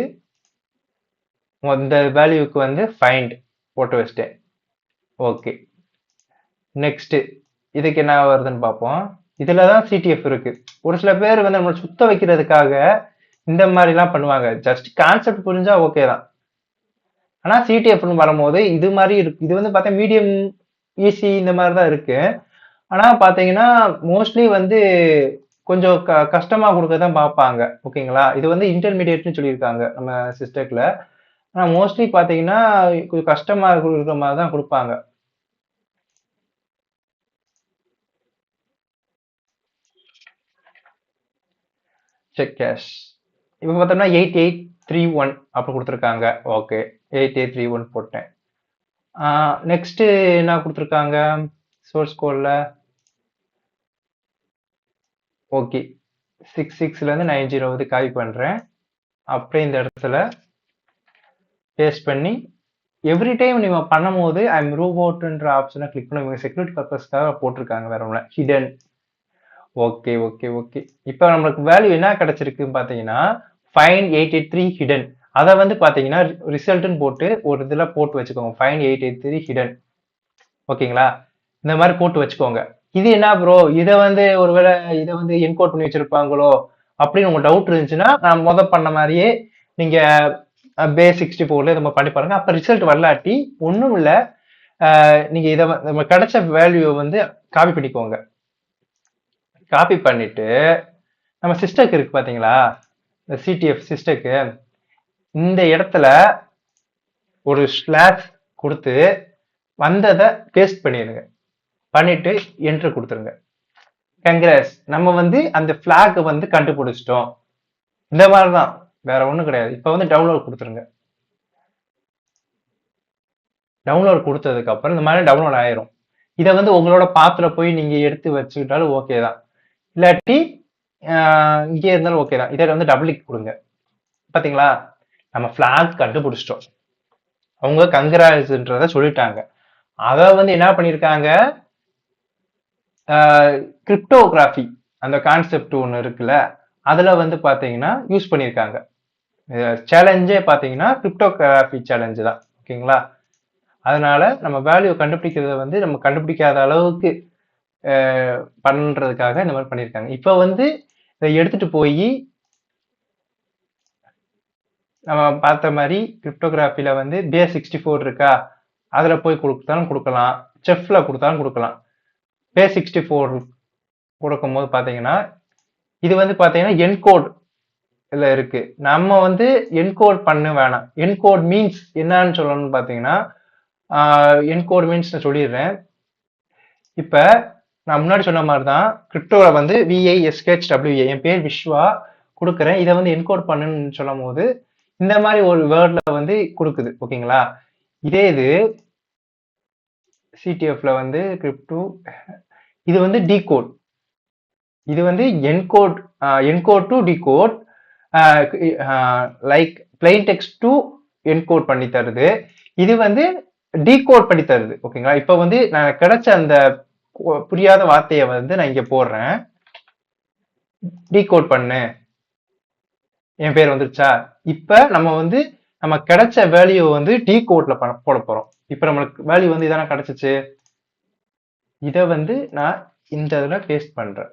இந்த வேல்யூக்கு வந்து ஃபைண்ட் போட்டு வச்சிட்டேன். ஓகே, நெக்ஸ்ட் இதுக்கு என்ன வருதுன்னு பார்ப்போம். இதுலதான் சிடிஎஃப் இருக்கு. ஒரு சில பேர் வந்து நம்ம சுத்த வைக்கிறதுக்காக இந்த மாதிரி எல்லாம் பண்ணுவாங்க. ஜஸ்ட் கான்செப்ட் புரிஞ்சா ஓகே தான். ஆனா சிடிஎஃப்னு வரும்போது இது மாதிரி இருக்கு. இது வந்து பார்த்தா மீடியம் ஈஸி இந்த மாதிரி தான் இருக்கு. ஆனா பாத்தீங்கன்னா மோஸ்ட்லி வந்து கொஞ்சம் கஷ்டமா கொடுக்க தான் பார்ப்பாங்க. ஓகேங்களா? இது வந்து இன்டர்மீடியேட்னு சொல்லியிருக்காங்க நம்ம சிஸ்டத்துல. ஆனா மோஸ்ட்லி பாத்தீங்கன்னா கொஞ்சம் கஷ்டமா இருக்கிற மாதிரி தான் கொடுப்பாங்க. செக் கேஷ் இப்போ பார்த்தோம்னா 8831 அப்படி கொடுத்துருக்காங்க. ஓகே, 8831 போட்டேன். நெக்ஸ்ட் என்ன கொடுத்துருக்காங்க சோர்ஸ் கோட்ல? ஓகே, 66லேருந்து 90 வந்து காப்பி பண்ணுறேன். அப்படியே இந்த இடத்துல பேஸ்ட் பண்ணி எவ்ரி டைம் நீங்க பண்ணும்போது ஐம் ரோபோட்ன்ற ஆப்ஷனை கிளிக் பண்ணி செக்யூரிட்டி பர்பஸ்க்காக போட்டிருக்காங்க, வேற ஒன்று ஹிடன். Okay okay okay. இப்போ நம்மளுக்கு வேல்யூ என்ன கிடைச்சிருக்குன்னு பார்த்தீங்கன்னா ஃபைன் 883 ஹிடன். அதை வந்து பார்த்தீங்கன்னா ரிசல்ட்னு போட்டு ஒரு இதில் போட்டு வச்சுக்கோங்க, ஃபைன் 883 ஹிடன். ஓகேங்களா? இந்த மாதிரி போட்டு வச்சுக்கோங்க. இது என்ன ப்ரோ, இதை வந்து ஒருவேளை இதை வந்து என்கோட் பண்ணி வச்சிருப்பாங்களோ அப்படின்னு உங்க டவுட் இருந்துச்சுன்னா நான் பண்ண மாதிரியே நீங்க பேஸ் 64ல நம்ம பண்ணி பாருங்க. அப்ப ரிசல்ட் வரலாட்டி ஒண்ணும் இல்ல, நீங்க இதை நம்ம கிடைச்ச வேல்யூ வந்து காப்பி பண்ணிக்கோங்க. காப்பி பண்ணிட்டு நம்ம சிஸ்டருக்கு இருக்கு பாத்தீங்களா, சிடிஎஃப் சிஸ்டருக்கு இந்த இடத்துல ஒரு ஸ்லாஷ் கொடுத்து வந்ததை பேஸ்ட் பண்ணிடுங்க. பண்ணிட்டு என்ட்ரு கொடுத்துருங்க. கங்க்ராஸ், நம்ம வந்து அந்த பிளாக் வந்து கண்டுபிடிச்சிட்டோம். இந்த மாதிரிதான், வேற ஒண்ணும் கிடையாது. இப்ப வந்து டவுன்லோட் கொடுத்துருங்க. டவுன்லோட் கொடுத்ததுக்கு அப்புறம் இந்த மாதிரி டவுன்லோட் ஆயிரும். இதை வந்து உங்களோட பாத்துல போய் நீங்க எடுத்து வச்சுக்கிட்டாலும் ஓகே தான், இல்லாட்டி இங்கே இருந்தாலும் ஓகே தான். இதை வந்து டபுள் கிளிக் கொடுங்க. பாத்தீங்களா, நம்ம பிளாக் கண்டுபிடிச்சிட்டோம். அவங்க கங்க்ராஸ்ன்றத சொல்லிட்டாங்க. அதை வந்து என்ன பண்ணிருக்காங்க, கிரிப்டோகிராஃபி அந்த கான்செப்ட் ஒன்று இருக்குல்ல, அதுல வந்து பாத்தீங்கன்னா யூஸ் பண்ணியிருக்காங்க. சேலஞ்சே பாத்தீங்கன்னா கிரிப்டோகிராஃபி சேலஞ்சு தான். ஓகேங்களா? அதனால நம்ம வேல்யூ கண்டுபிடிக்கிறத வந்து நம்ம கண்டுபிடிக்காத அளவுக்கு பண்றதுக்காக இந்த மாதிரி பண்ணியிருக்காங்க. இப்போ வந்து இதை எடுத்துட்டு போய் நம்ம பார்த்த மாதிரி கிரிப்டோகிராஃபில வந்து பேஸ் 64 இருக்கா, அதுல போய் கொடுத்தாலும் கொடுக்கலாம், செஃப்ல கொடுத்தாலும் கொடுக்கலாம். பேஸ் 64 கொடுக்கும் போது பாத்தீங்கன்னா இது வந்து பாத்தீங்கன்னா என்கோட் இதுல இருக்கு. நம்ம வந்து என்கோட் பண்ண வேணாம். என்கோட் மீன்ஸ் என்னன்னு சொல்லணும்னு பாத்தீங்கன்னா என்கோட் மீன்ஸ் நான் சொல்லிடுறேன். இப்ப நான் முன்னாடி சொன்ன மாதிரி தான் கிரிப்டோல வந்து VISHWA, என் பேர் விஸ்வா கொடுக்குறேன். இதை வந்து என்கோட் பண்ணுன்னு சொல்லும் போது இந்த மாதிரி ஒரு வேர்ட்ல வந்து கொடுக்குது. ஓகேங்களா? இதே இது சிடிஎஃப்ல வந்து கிரிப்டோ இது வந்து டிகோட். இது வந்து encode, encode to decode, like plain text to encode பண்ணி தருது. இது வந்து டிகோட் பண்ணி தருது. ஓகேங்களா? இப்ப வந்து நான் கிடைச்ச அந்த புரியாத வார்த்தையை வந்து நான் இங்க போடுறேன், டிகோட் பண்ணு, என் பேர் வந்துருச்சா? இப்ப நம்ம வந்து நம்ம கிடைச்ச வேல்யூ வந்து டிகோட்ல போட போறோம். இப்ப நம்மளுக்கு வேல்யூ வந்து இதான கிடைச்சிச்சு. இதை வந்து நான் இந்த இதுல பேஸ்ட் பண்றேன்.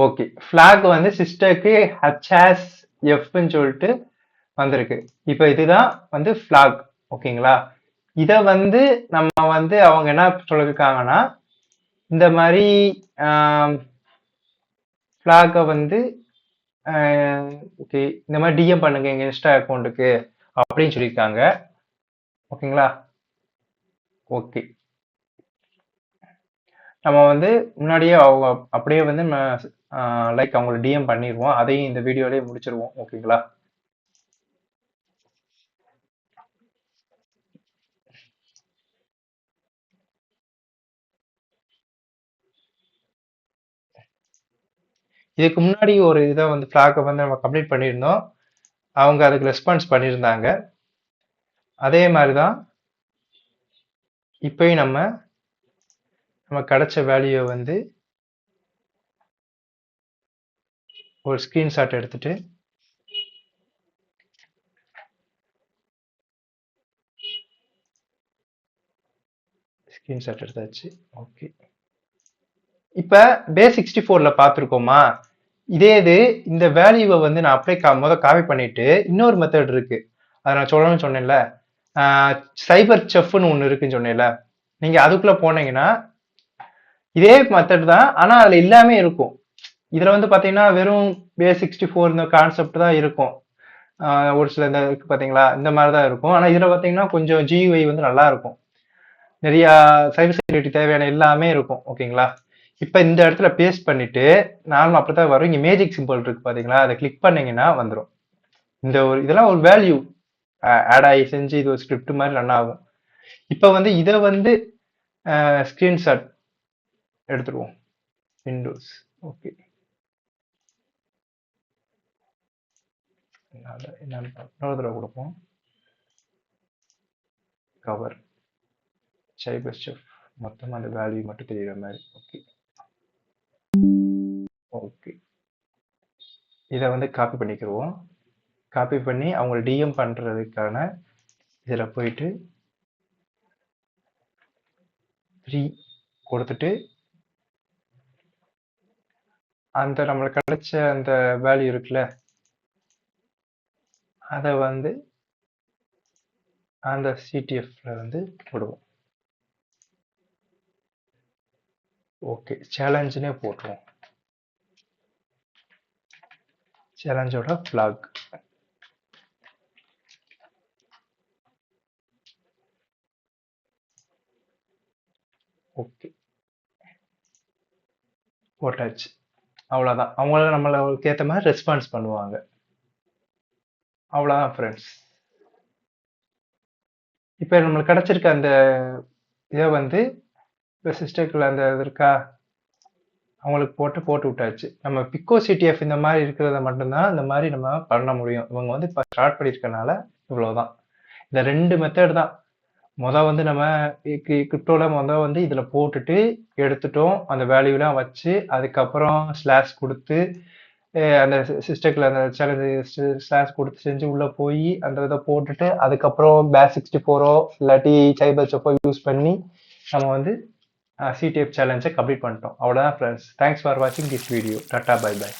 ஓகே, பிளாக் வந்து சிஸ்டருக்கு HSFன்னு சொல்லிட்டு வந்திருக்கு. இப்ப இதுதான் வந்து பிளாக். ஓகேங்களா? இத வந்து நம்ம வந்து அவங்க என்ன சொல்லிருக்காங்கன்னா இந்த மாதிரி பிளாக வந்து ஓகே இந்த மாதிரி டிஎம் பண்ணுங்க எங்க இன்ஸ்டா அக்கௌண்ட்டுக்கு அப்படின்னு சொல்லியிருக்காங்க. ஓகேங்களா? ஓகே, நம்ம வந்து முன்னாடியே அவங்க அப்படியே வந்து லைக் அவங்களை டிஎம் பண்ணிடுவோம். அதையும் இந்த வீடியோலயே முடிச்சிருவோம். ஓகேங்களா? இதுக்கு முன்னாடி ஒரு இதை வந்து ஃபிளாகை வந்து நம்ம கம்ப்ளீட் பண்ணியிருந்தோம். அவங்க அதுக்கு ரெஸ்பான்ஸ் பண்ணியிருந்தாங்க. அதே மாதிரிதான் இப்பயும் நம்ம கிடைச்ச வேல்யூ வந்து ஒரு ஸ்கிரீன்ஷாட் எடுத்துட்டு ஸ்கிரீன்ஷாட் எடுத்தாச்சு. ஓகே, இப்ப பேஸ் 64ல பார்த்துருக்கோமா, இதே இது இந்த வேல்யூவை வந்து நான் அப்படியே முதல் காப்பி பண்ணிட்டு இன்னொரு மெத்தட் இருக்கு. அதை நான் சொல்லணும்னு சொன்னேன்ல, சைபர் செஃப்னு ஒன்று இருக்குன்னு சொன்னேன்ல, நீங்க அதுக்குள்ள போனீங்கன்னா இதே மெத்தட் தான், ஆனா அதுல எல்லாமே இருக்கும். இதுல வந்து பாத்தீங்கன்னா வெறும் base64 இந்த கான்செப்ட் தான் இருக்கும். ஒரு சில இந்த இருக்கு பாத்தீங்களா, இந்த மாதிரி தான் இருக்கும். ஆனா இதுல பாத்தீங்கன்னா கொஞ்சம் GUI வந்து நல்லா இருக்கும். நிறைய சைபர் செக்யூரிட்டி தேவையான எல்லாமே இருக்கும். ஓகேங்களா? இப்ப இந்த இடத்துல பேஸ்ட் பண்ணிட்டு நார்மல் அப்படித்தான் வரும். இங்க மேஜிக் சிம்பிள் இருக்கு பாத்தீங்களா, அதை கிளிக் பண்ணீங்கன்னா வந்துடும். இந்த ஒரு இதெல்லாம் ஒரு வேல்யூ ஆட் ஆகி செஞ்சு இது ஒரு ஸ்கிரிப்ட் மாதிரி ரன் ஆகும். இப்ப வந்து இதை வந்து ஸ்கிரீன்ஷாட் எடுத்துருவோம். விண்டோஸ். ஓகே, என்னன்னு இன்னொரு தடவை கொடுப்போம். கவர் சைபர் செஃப் மொத்தமா அந்த வேல்யூ மட்டும் தெரியுற மாதிரி. ஓகே ஓகே, இதை வந்து காப்பி பண்ணிக்கிடுவோம். காப்பி பண்ணி அவங்களை டிஎம் பண்றதுக்கான இதில் போயிட்டு 3 கொடுத்துட்டு அந்த நம்மளுக்கு கிடைச்ச அந்த வேல்யூ இருக்குல்ல, அதை வந்து அந்த சிடிஎஃப்ல வந்து போடுவோம். ஓகே, சேலஞ்சுனே போட்டுருவோம். சேலஞ்சோட ஃபிளாக். ஓகே, போட்டாச்சு. அவ்வளோதான். அவங்கள நம்மளுக்கு ஏற்ற மாதிரி ரெஸ்பான்ஸ் பண்ணுவாங்க. அவ்வளோதான் ஃப்ரெண்ட்ஸ். இப்போ நம்மளுக்கு கிடைச்சிருக்க அந்த இதை வந்து இப்போ சிஸ்டருக்குள்ள அந்த இது இருக்கா, அவங்களுக்கு போட்டு விட்டாச்சு. நம்ம பிக்கோ சிடிஎஃப் இந்த மாதிரி இருக்கிறத மட்டும்தான் இந்த மாதிரி நம்ம பண்ண முடியும். இவங்க வந்து இப்போ ஸ்டார்ட் பண்ணியிருக்கனால இவ்வளோதான். இந்த 2 மெத்தட் தான். வந்து நம்ம கிரிப்டோல வந்து இதுல போட்டுட்டு எடுத்துட்டோம், அந்த வேல்யூலாம் வச்சு அதுக்கப்புறம் ஸ்லாஷ் கொடுத்து அந்த சிஸ்டத்துல அந்த சேலஞ்சு ஸ்லாஷ் கொடுத்து செஞ்சு உள்ள போய் அந்த இதை போட்டுட்டு அதுக்கப்புறம் base64 இல்லாட்டி சைபர் செஃப்போ யூஸ் பண்ணி நம்ம வந்து சிடிஎஃப் சேலஞ்சை கம்ப்ளீட் பண்ணிட்டோம். அவ்வளோதான் ஃப்ரெண்ட்ஸ். தேங்க்ஸ் ஃபார் வாட்சிங் this video. Tata, bye by.